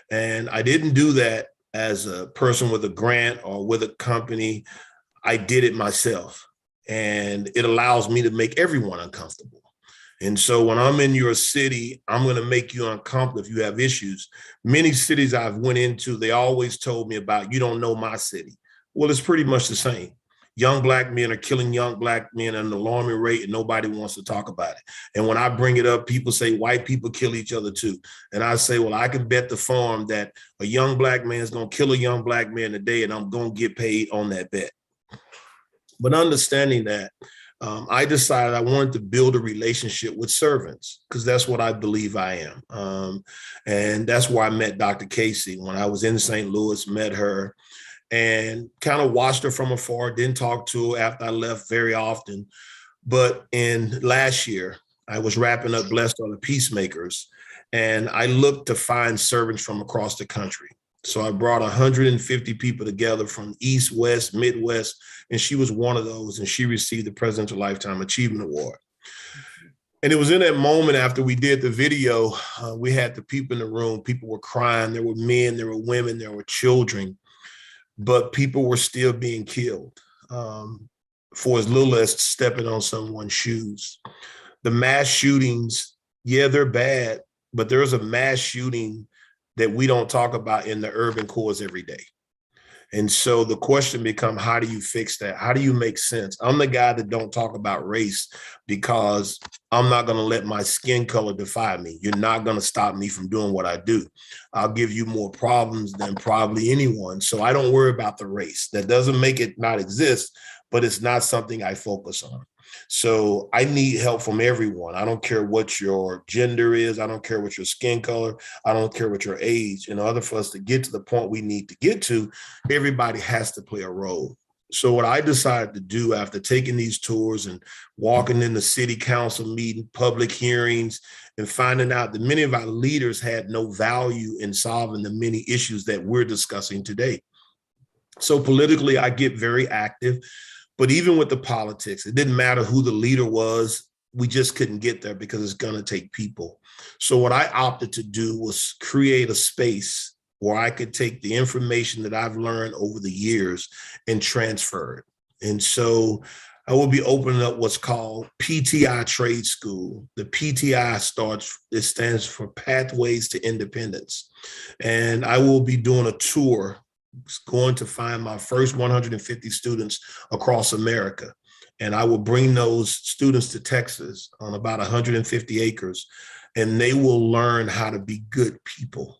And I didn't do that as a person with a grant or with a company. I did it myself. And it allows me to make everyone uncomfortable. And so when I'm in your city, I'm going to make you uncomfortable if you have issues. Many cities I've went into, they always told me about, you don't know my city. Well, it's pretty much the same. Young Black men are killing young Black men at an alarming rate, and nobody wants to talk about it. And when I bring it up, people say white people kill each other too. And I say, well, I can bet the farm that a young Black man is going to kill a young Black man today, and I'm going to get paid on that bet. But understanding that, I decided I wanted to build a relationship with servants because that's what I believe I am. And that's where I met Dr. Casey when I was in St. Louis, met her and kind of watched her from afar, didn't talk to her after I left very often. But in last year, I was wrapping up Blessed Are the Peacemakers, and I looked to find servants from across the country. So I brought 150 people together from East, West, Midwest, and she was one of those, and she received the Presidential Lifetime Achievement Award. And it was in that moment after we did the video, we had the people in the room, people were crying, there were men, there were women, there were children, but people were still being killed for as little as stepping on someone's shoes. The mass shootings, yeah, they're bad, but there's a mass shooting that we don't talk about in the urban cores every day. And so the question becomes, how do you fix that? How do you make sense? I'm the guy that don't talk about race because I'm not going to let my skin color define me. You're not going to stop me from doing what I do. I'll give you more problems than probably anyone. So I don't worry about the race. That doesn't make it not exist, but it's not something I focus on. So I need help from everyone. I don't care what your gender is. I don't care what your skin color. I don't care what your age. In order for us to get to the point we need to get to, everybody has to play a role. So what I decided to do after taking these tours and walking in the city council meeting, public hearings, and finding out that many of our leaders had no value in solving the many issues that we're discussing today. So politically, I get very active. But even with the politics, it didn't matter who the leader was. We just couldn't get there because it's going to take people. So what I opted to do was create a space where I could take the information that I've learned over the years and transfer it. And so I will be opening up what's called PTI Trade School. The PTI stands for Pathways to Independence. And I will be doing a tour going to find my first 150 students across America. And I will bring those students to Texas on about 150 acres, and they will learn how to be good people.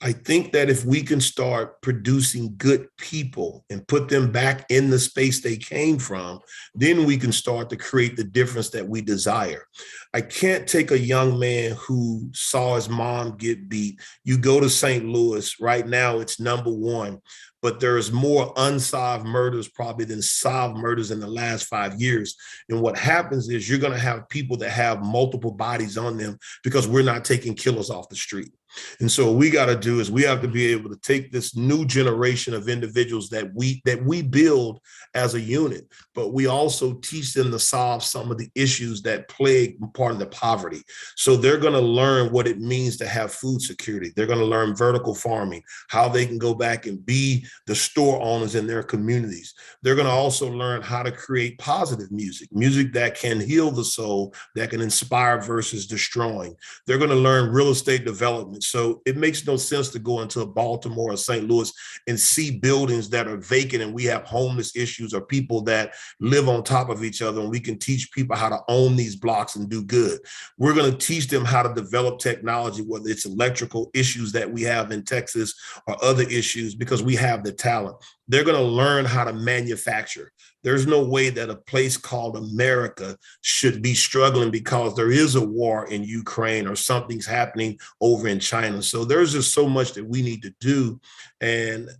I think that if we can start producing good people and put them back in the space they came from, then we can start to create the difference that we desire. I can't take a young man who saw his mom get beat. You go to St. Louis, right now it's #1, but there's more unsolved murders probably than solved murders in the last 5 years. And what happens is you're going to have people that have multiple bodies on them because we're not taking killers off the street. And so what we got to do is we have to be able to take this new generation of individuals that we build as a unit, but we also teach them to solve some of the issues that plague part of the poverty. So they're going to learn what it means to have food security. They're going to learn vertical farming, how they can go back and be the store owners in their communities. They're going to also learn how to create positive music, music that can heal the soul, that can inspire versus destroying. They're going to learn real estate development. So it makes no sense to go into Baltimore or St. Louis and see buildings that are vacant and we have homeless issues or people that live on top of each other, and we can teach people how to own these blocks and do good. We're going to teach them how to develop technology, whether it's electrical issues that we have in Texas or other issues, because we have the talent. They're going to learn how to manufacture. There's no way that a place called America should be struggling because there is a war in Ukraine or something's happening over in China. So there's just so much that we need to do. And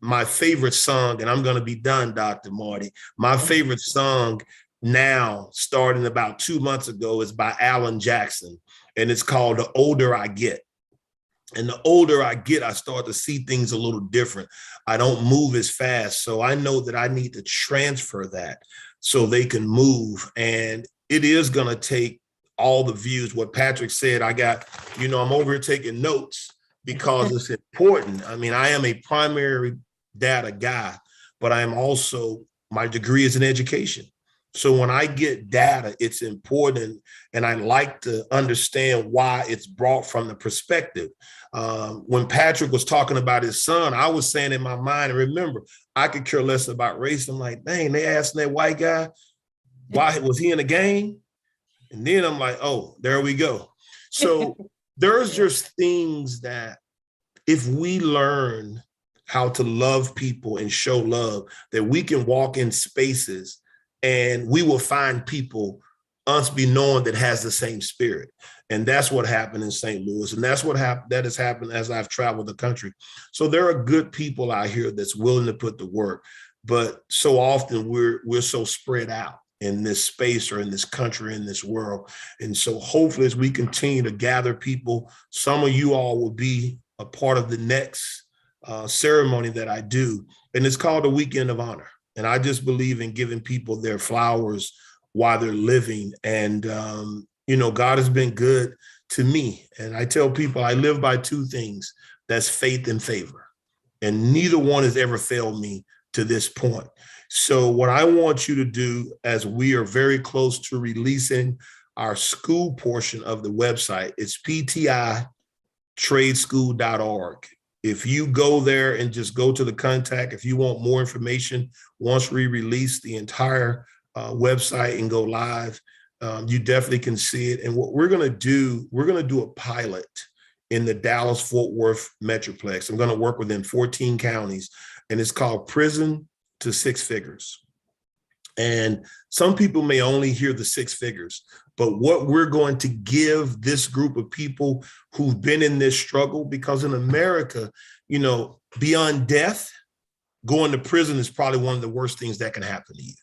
my favorite song, and I'm going to be done, Dr. Marty, my favorite song now, starting about 2 months ago, is by Alan Jackson, and it's called The Older I Get. And the older I get, I start to see things a little different. I don't move as fast. So I know that I need to transfer that so they can move. And it is going to take all the views. What Patrick said, I'm over here taking notes because it's important. I mean, I am a primary data guy, but I am also, my degree is in education. So when I get data, it's important, and I like to understand why it's brought from the perspective. When Patrick was talking about his son, I was saying in my mind, and remember, I could care less about race. I'm like, dang, they asking that white guy, why was he in the game? And then I'm like, oh, there we go. So there's just things that if we learn how to love people and show love, that we can walk in spaces and we will find people unbeknown that has the same spirit. And that's what happened in St. Louis. And that's that has happened as I've traveled the country. So there are good people out here that's willing to put the work, but so often we're so spread out in this space or in this country, in this world. And so hopefully as we continue to gather people, some of you all will be a part of the next ceremony that I do. And it's called the Weekend of Honor. And I just believe in giving people their flowers while they're living. And, God has been good to me. And I tell people I live by two things. That's faith and favor. And neither one has ever failed me to this point. So what I want you to do, as we are very close to releasing our school portion of the website, it's ptitradeschool.org. If you go there and just go to the contact, if you want more information, once we release the entire website and go live, you definitely can see it. And what we're going to do a pilot in the Dallas-Fort Worth Metroplex. I'm going to work within 14 counties, and it's called Prison to Six Figures. And some people may only hear the six figures, but what we're going to give this group of people who've been in this struggle, because in America, beyond death, going to prison is probably one of the worst things that can happen to you.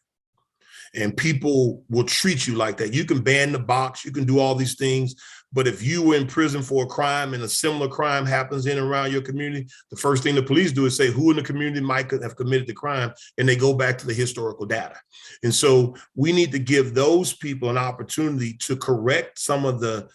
And people will treat you like that. You can ban the box, you can do all these things, but if you were in prison for a crime and a similar crime happens in and around your community, the first thing the police do is say who in the community might have committed the crime, and they go back to the historical data. And so we need to give those people an opportunity to correct some of the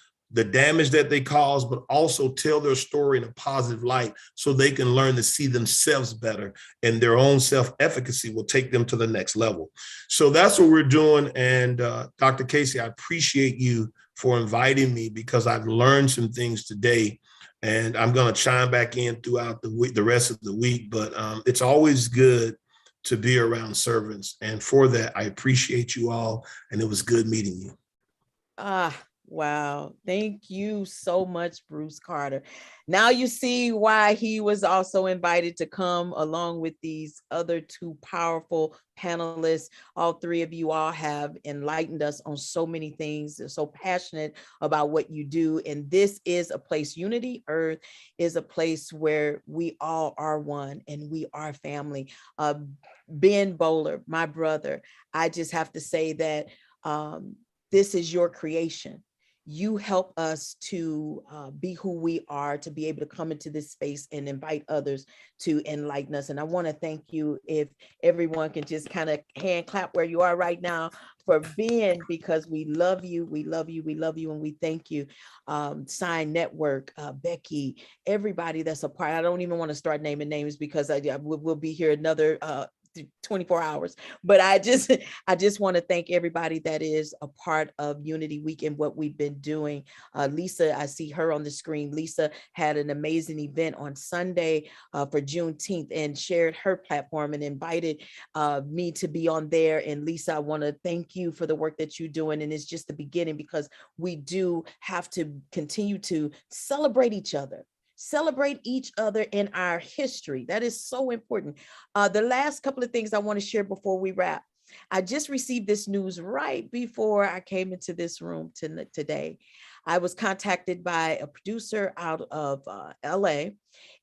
damage that they cause, but also tell their story in a positive light so they can learn to see themselves better, and their own self-efficacy will take them to the next level. So that's what we're doing. And Dr. Casey, I appreciate you for inviting me, because I've learned some things today, and I'm going to chime back in throughout the week, the rest of the week. But it's always good to be around servants. And for that, I appreciate you all. And it was good meeting you. Wow. Thank you so much, Bruce Carter. Now you see why he was also invited to come along with these other two powerful panelists. All three of you all have enlightened us on so many things. They're so passionate about what you do. And this is a place, Unity Earth is a place where we all are one and we are family. Ben Bowler, my brother, I just have to say that this is your creation. You help us to be who we are, to be able to come into this space and invite others to enlighten us. And I want to thank you. If everyone can just kind of hand clap where you are right now for being, because we love you, we love you, we love you, and we thank you. Sign Network, Becky, everybody that's a part. I don't even want to start naming names because we'll be here another 24 hours. But I just want to thank everybody that is a part of Unity Week and what we've been doing. Lisa, I see her on the screen. Lisa had an amazing event on Sunday for Juneteenth and shared her platform and invited me to be on there. And Lisa, I want to thank you for the work that you're doing. And it's just the beginning, because we do have to continue to celebrate each other. Celebrate each other in our history. That is so important. The last couple of things I want to share before we wrap. I just received this news right before I came into this room today. I was contacted by a producer out of LA,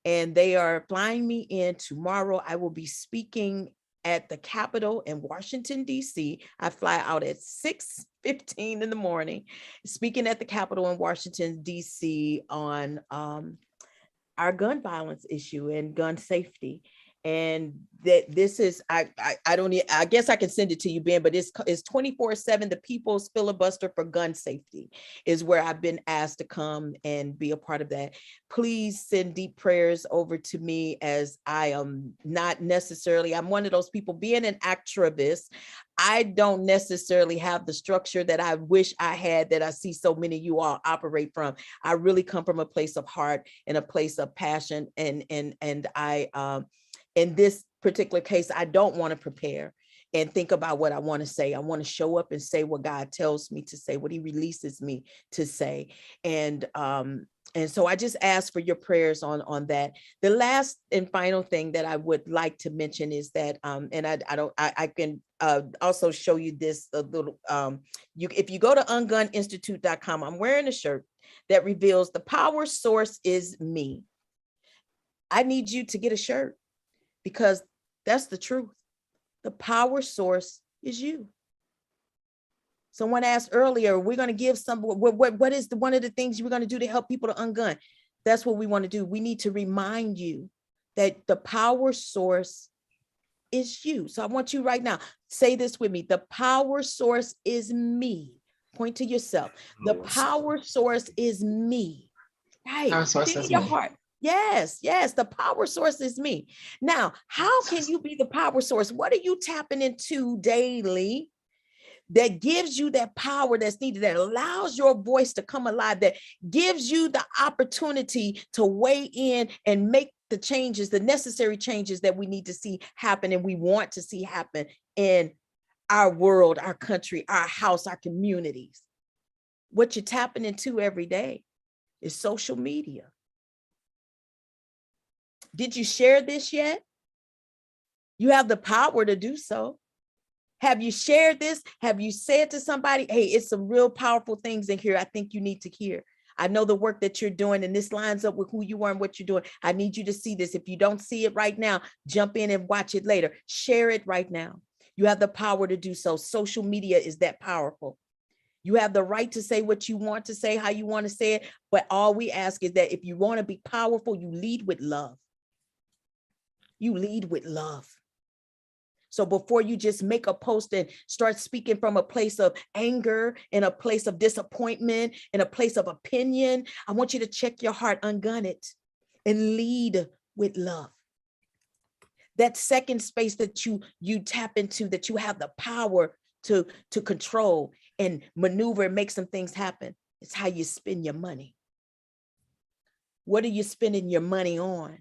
and they are flying me in tomorrow. I will be speaking at the Capitol in Washington, D.C. I fly out at 6:15 in the morning, speaking at the Capitol in Washington, D.C. on our gun violence issue and gun safety. And that this is, I guess I can send it to you, Ben, but it's 24/7. The People's Filibuster for Gun Safety is where I've been asked to come and be a part of that. Please send deep prayers over to me, as I am not necessarily, I'm one of those people, being an activist, I don't necessarily have the structure that I wish I had, that I see so many of you all operate from. I really come from a place of heart and a place of passion. And I, in this particular case, I don't want to prepare and think about what I want to say. I want to show up and say what God tells me to say, what he releases me to say. And so I just ask for your prayers on that. The last and final thing that I would like to mention is that, and I can also show you this a little, if you go to unguninstitute.com, I'm wearing a shirt that reveals the power source is me. I need you to get a shirt, because that's the truth. The power source is you. Someone asked earlier, we're going to give some, what is one of the things we're going to do to help people to ungun? That's what we want to do. We need to remind you that the power source is you. So I want you right now, say this with me. The power source is me. Point to yourself. The power source is me. Right. Power source is your me. heart. Yes, the power source is me. Now, how can you be the power source? What are you tapping into daily that gives you that power that's needed, that allows your voice to come alive, that gives you the opportunity to weigh in and make the changes, the necessary changes that we need to see happen and we want to see happen in our world, our country, our house, our communities? What you're tapping into every day is social media. Did you share this yet? You have the power to do so. Have you shared this? Have you said to somebody, hey, it's some real powerful things in here I think you need to hear. I know the work that you're doing, and this lines up with who you are and what you're doing. I need you to see this. If you don't see it right now, jump in and watch it later. Share it right now. You have the power to do so. Social media is that powerful. You have the right to say what you want to say, how you want to say it. But all we ask is that if you want to be powerful, you lead with love. You lead with love. So before you just make a post and start speaking from a place of anger, in a place of disappointment, in a place of opinion, I want you to check your heart, ungun it, and lead with love. That second space that you tap into, that you have the power to control and maneuver and make some things happen. It's how you spend your money. What are you spending your money on?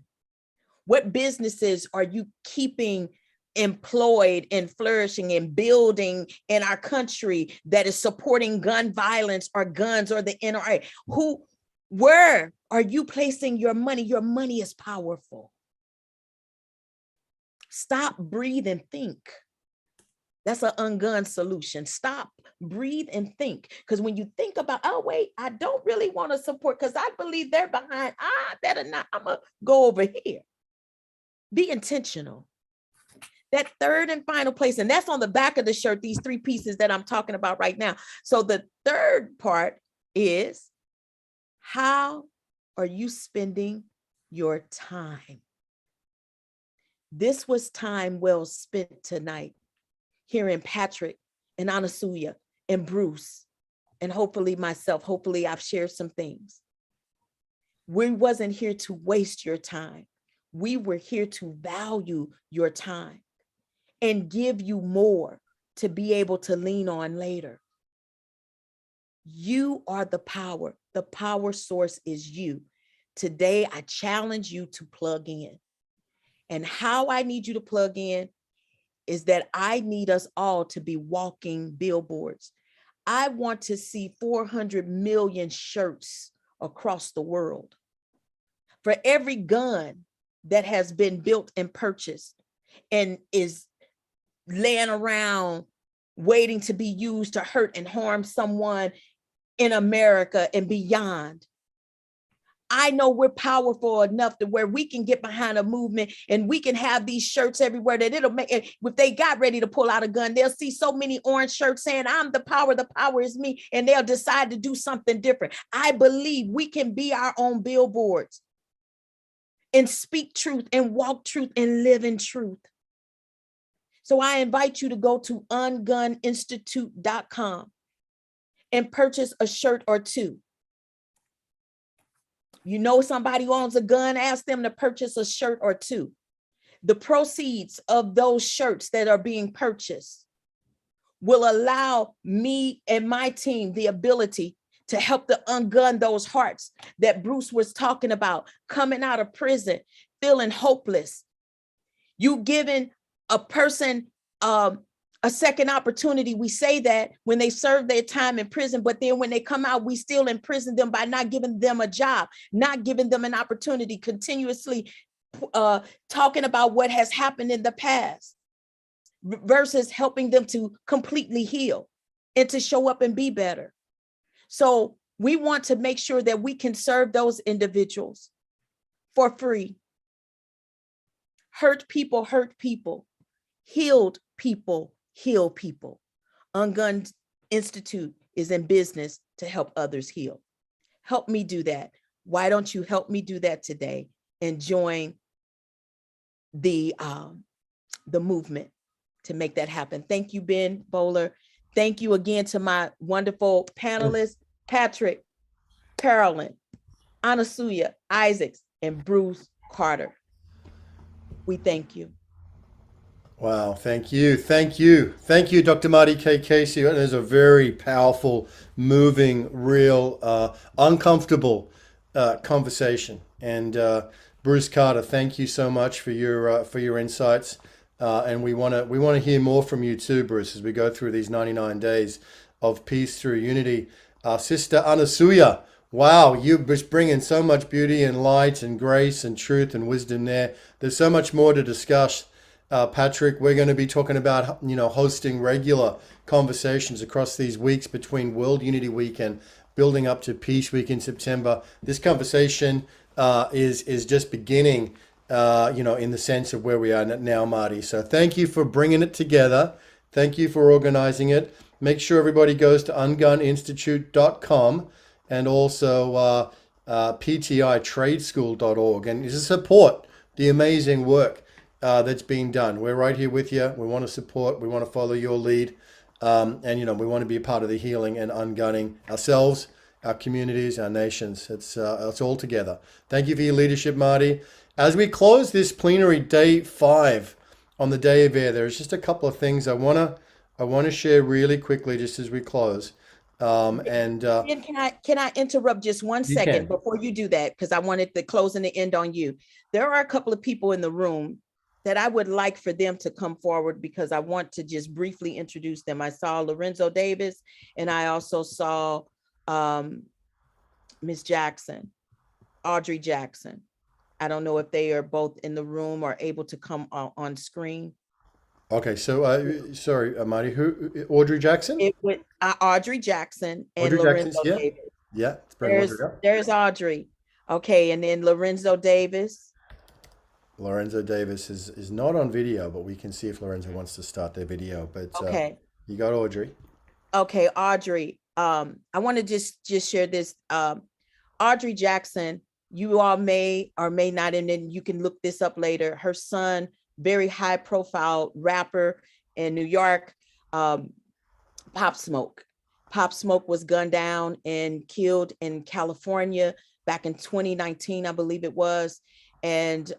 What businesses are you keeping employed and flourishing and building in our country that is supporting gun violence or guns or the NRA? Where are you placing your money? Your money is powerful. Stop, breathe, and think. That's an ungun solution. Stop, breathe, and think. Because when you think about, oh, wait, I don't really want to support because I believe they're behind. I better not. I'm going to go over here. Be intentional. That third and final place, and that's on the back of the shirt, these three pieces that I'm talking about right now. So the third part is, how are you spending your time? This was time well spent tonight, hearing Patrick and Anasuya and Bruce, and hopefully myself, hopefully I've shared some things. We wasn't here to waste your time. We were here to value your time and give you more to be able to lean on later. You are the power. The power source is you. Today, I challenge you to plug in. And how I need you to plug in is that I need us all to be walking billboards. I want to see 400 million shirts across the world. For every gun that has been built and purchased and is laying around waiting to be used to hurt and harm someone in America and beyond, I know we're powerful enough to where we can get behind a movement and we can have these shirts everywhere that it'll make it. If they got ready to pull out a gun, they'll see so many orange shirts saying, I'm the power is me, and they'll decide to do something different. I believe we can be our own billboards and speak truth and walk truth and live in truth. So I invite you to go to unguninstitute.com and purchase a shirt or two. You know somebody who owns a gun, ask them to purchase a shirt or two. The proceeds of those shirts that are being purchased will allow me and my team the ability to help to ungun those hearts that Bruce was talking about, coming out of prison, feeling hopeless. You giving a person a second opportunity. We say that when they serve their time in prison, but then when they come out, we still imprison them by not giving them a job, not giving them an opportunity, continuously talking about what has happened in the past versus helping them to completely heal and to show up and be better. So we want to make sure that we can serve those individuals for free. Hurt people hurt people. Healed people heal people. UnGUN Institute is in business to help others heal. Help me do that. Why don't you help me do that today and join the movement to make that happen? Thank you, Ben Bowler. Thank you again to my wonderful panelists, Patrick, Carolan, Anasuya, Isaacs, and Bruce Carter. We thank you. Wow, thank you. Thank you. Thank you, Dr. Marty K. Casey. It is a very powerful, moving, real, uncomfortable conversation. And Bruce Carter, thank you so much for your insights. And we want to hear more from you too, Bruce, as we go through these 99 days of peace through unity. Sister Anasuya, wow, you're just bringing so much beauty and light and grace and truth and wisdom there. There's so much more to discuss. Patrick, we're going to be talking about, hosting regular conversations across these weeks between World Unity Week and building up to Peace Week in September. This conversation is just beginning, in the sense of where we are now, Marty. So thank you for bringing it together. Thank you for organizing it. Make sure everybody goes to unguninstitute.com and also ptitradeschool.org and to support the amazing work that's being done. We're right here with you. We want to support. We want to follow your lead. And we want to be a part of the healing and ungunning ourselves, our communities, our nations. It's all together. Thank you for your leadership, Marty. As we close this plenary day 5 on the day of air, there's just a couple of things I want to share really quickly just as we close. Can I interrupt just one second before you do that? Because I wanted the close and the end on you. There are a couple of people in the room that I would like for them to come forward because I want to just briefly introduce them. I saw Lorenzo Davis and I also saw Ms. Jackson, Audrey Jackson. I don't know if they are both in the room or able to come on screen. Okay, so sorry, Marty, who? Audrey Jackson? Audrey Jackson and Audrey Lorenzo Jackson, Davis. Yeah, let's bring Audrey up. There's Audrey. Okay, and then Lorenzo Davis. Lorenzo Davis is not on video, but we can see if Lorenzo wants to start their video. But okay, you got Audrey. Okay, Audrey. I want to just share this. Audrey Jackson, you all may or may not, and then you can look this up later. Her son, very high profile rapper in New York, Pop Smoke. Pop Smoke was gunned down and killed in California back in 2019, I believe it was. And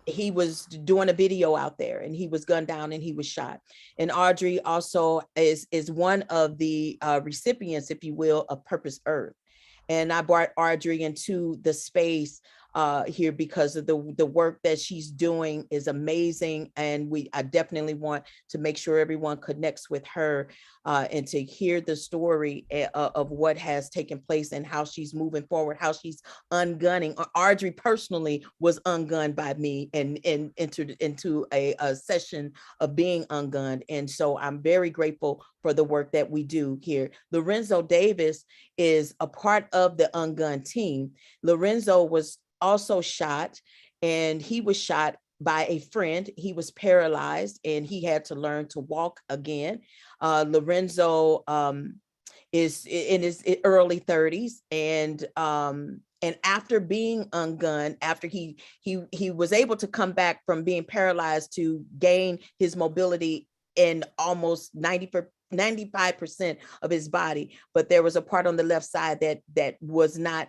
he was doing a video out there and he was gunned down and he was shot. And Audrey also is one of the recipients, if you will, of Purpose Earth. And I brought Audrey into the space here because of the work that she's doing is amazing. And I definitely want to make sure everyone connects with her and to hear the story of what has taken place and how she's moving forward, how she's ungunning. Audrey personally was ungunned by me and entered into a session of being ungunned. And so I'm very grateful for the work that we do here. Lorenzo Davis is a part of the UnGUN team. Lorenzo was also shot, and he was shot by a friend. He was paralyzed and he had to learn to walk again. Lorenzo is in his early 30s, and after being ungunned, after he was able to come back from being paralyzed to gain his mobility in almost 95% of his body, but there was a part on the left side that was not,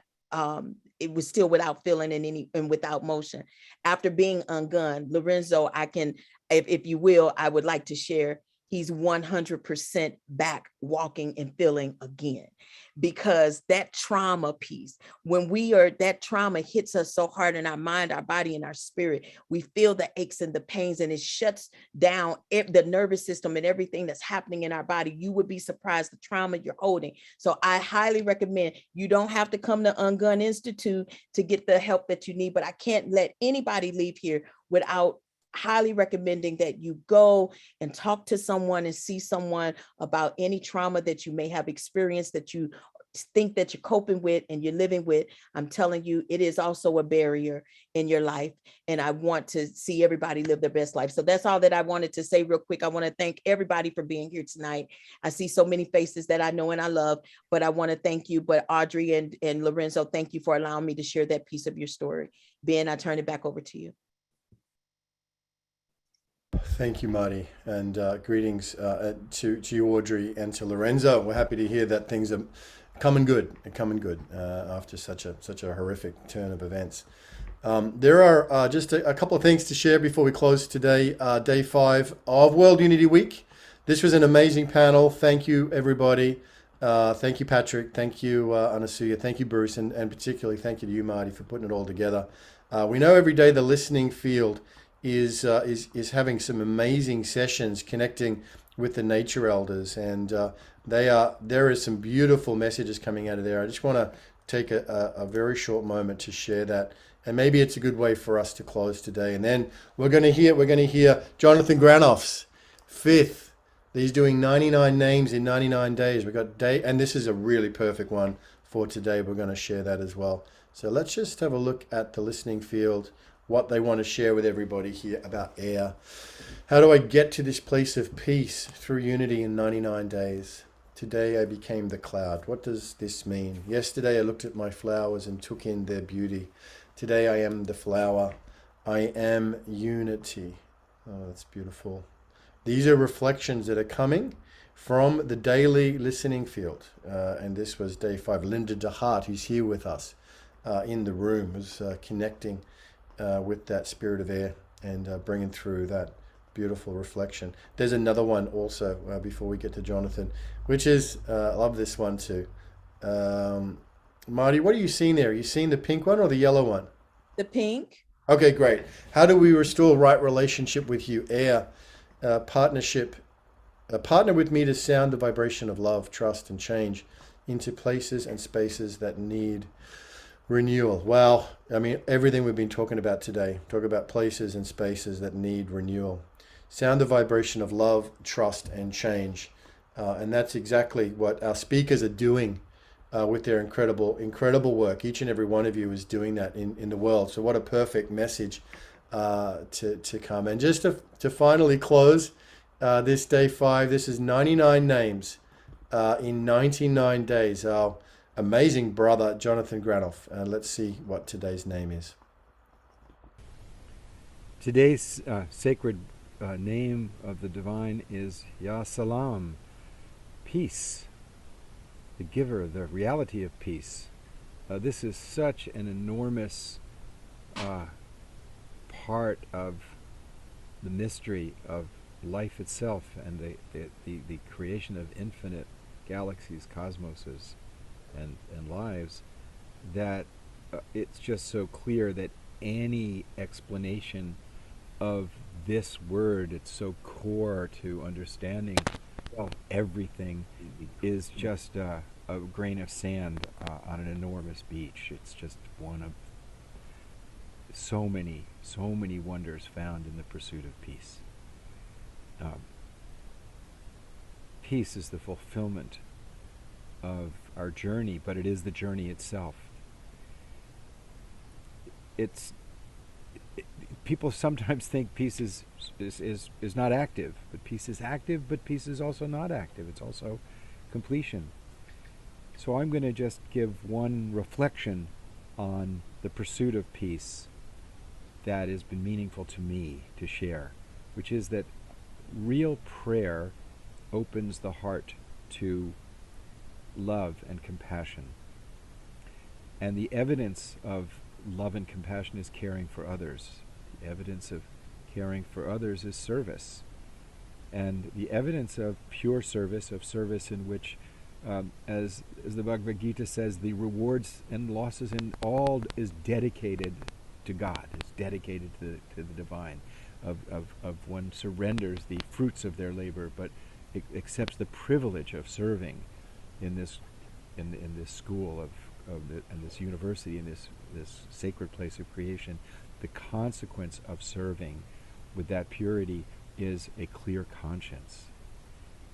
it was still without feeling and without motion. After being ungunned, Lorenzo, if you will, I would like to share, he's 100% back walking and feeling again, because that trauma piece, that trauma hits us so hard in our mind, our body, and our spirit, we feel the aches and the pains, and it shuts down the nervous system and everything that's happening in our body. You would be surprised the trauma you're holding. So I highly recommend, you don't have to come to UnGUN Institute to get the help that you need, but I can't let anybody leave here without highly recommending that you go and talk to someone and see someone about any trauma that you may have experienced, that you think that you're coping with and you're living with. I'm telling you, it is also a barrier in your life. And I want to see everybody live their best life. So that's all that I wanted to say real quick. I want to thank everybody for being here tonight. I see so many faces that I know and I love, but I want to thank you. But Audrey and Lorenzo, thank you for allowing me to share that piece of your story. Ben, I turn it back over to you. Thank you, Marty, and greetings to you, Audrey, and to Lorenzo. We're happy to hear that things are coming good after such a horrific turn of events. There are just a couple of things to share before we close today. Day 5 of World Unity Week. This was an amazing panel. Thank you, everybody. Thank you, Patrick. Thank you, Anasuya. Thank you, Bruce, and particularly thank you to you, Marty, for putting it all together. We know every day the listening field is having some amazing sessions connecting with the nature elders, and there is some beautiful messages coming out of there. I just want to take a very short moment to share that, and maybe it's a good way for us to close today. And then we're going to hear Jonathan Granoff's 5th. He's doing 99 names in 99 days. We got and this is a really perfect one for today. We're going to share that as well. So let's just have a look at the listening field, what they want to share with everybody here about air. How do I get to this place of peace through unity in 99 days? Today I became the cloud. What does this mean? Yesterday I looked at my flowers and took in their beauty. Today I am the flower. I am unity. Oh, that's beautiful. These are reflections that are coming from the daily listening field. And this was day 5. Linda DeHart, who's here with us in the room, was connecting with that spirit of air and bringing through that beautiful reflection. There's another one also before we get to Jonathan, which is, I love this one too. Marty, what are you seeing there? Are you seeing the pink one or the yellow one? The pink. Okay, great. How do we restore right relationship with you? Air, partnership. Partner with me to sound the vibration of love, trust, and change into places and spaces that need renewal. Wow. I mean, everything we've been talking about today, talk about places and spaces that need renewal. Sound the vibration of love, trust, and change. And that's exactly what our speakers are doing with their incredible work. Each and every one of you is doing that in the world. So what a perfect message to come. And just to finally close this day 5, this is 99 names in 99 days. Our amazing brother, Jonathan Granoff. Let's see what today's name is. Today's sacred name of the divine is Ya Salam, peace, the giver, the reality of peace. This is such an enormous part of the mystery of life itself and the creation of infinite galaxies, cosmoses, and lives, that it's just so clear that any explanation of this word, it's so core to understanding everything, is just a grain of sand on an enormous beach. It's just one of so many wonders found in the pursuit of peace. Peace is the fulfillment of our journey, but it is the journey itself. People sometimes think peace is not active, but peace is active, but peace is also not active. It's also completion. So I'm going to just give one reflection on the pursuit of peace that has been meaningful to me to share, which is that real prayer opens the heart to love and compassion. And the evidence of love and compassion is caring for others. The evidence of caring for others is service. And the evidence of pure service, of service in which, as the Bhagavad Gita says, the rewards and losses in all is dedicated to God, is dedicated to the divine, of one surrenders the fruits of their labor, but accepts the privilege of serving in this school and this university, in this sacred place of creation. The consequence of serving with that purity is a clear conscience.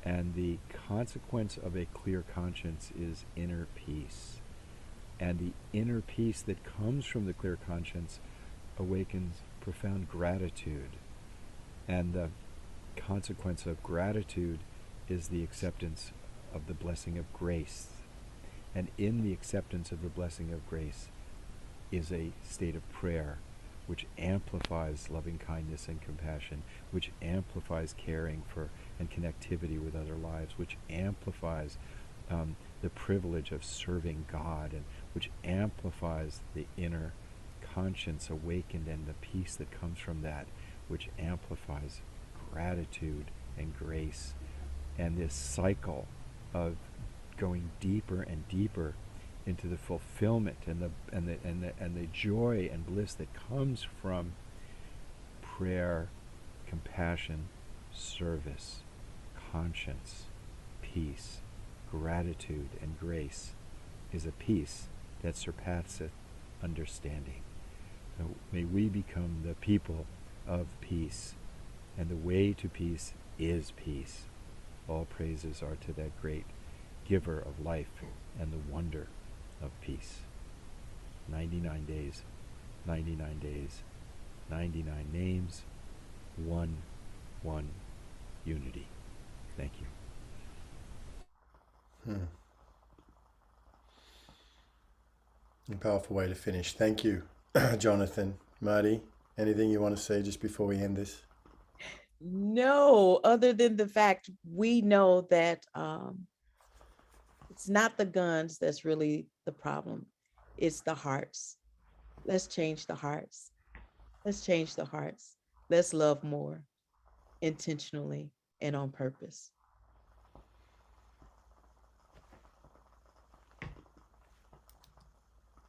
And the consequence of a clear conscience is inner peace. And the inner peace that comes from the clear conscience awakens profound gratitude. And the consequence of gratitude is the acceptance of the blessing of grace. And in the acceptance of the blessing of grace is a state of prayer, which amplifies loving kindness and compassion, which amplifies caring for and connectivity with other lives, which amplifies the privilege of serving God, and which amplifies the inner conscience awakened and the peace that comes from that, which amplifies gratitude and grace. And this cycle of going deeper and deeper into the fulfillment and the joy and bliss that comes from prayer, compassion, service, conscience, peace, gratitude, and grace is a peace that surpasseth understanding. So may we become the people of peace, and the way to peace is peace. All praises are to that great giver of life and the wonder of peace. 99 days, 99 days, 99 names, one unity. Thank you. A powerful way to finish. Thank you, Jonathan. Marty, anything you want to say just before we end this? No, other than the fact we know that it's not the guns that's really the problem. It's the hearts. Let's change the hearts. Let's change the hearts. Let's love more intentionally and on purpose.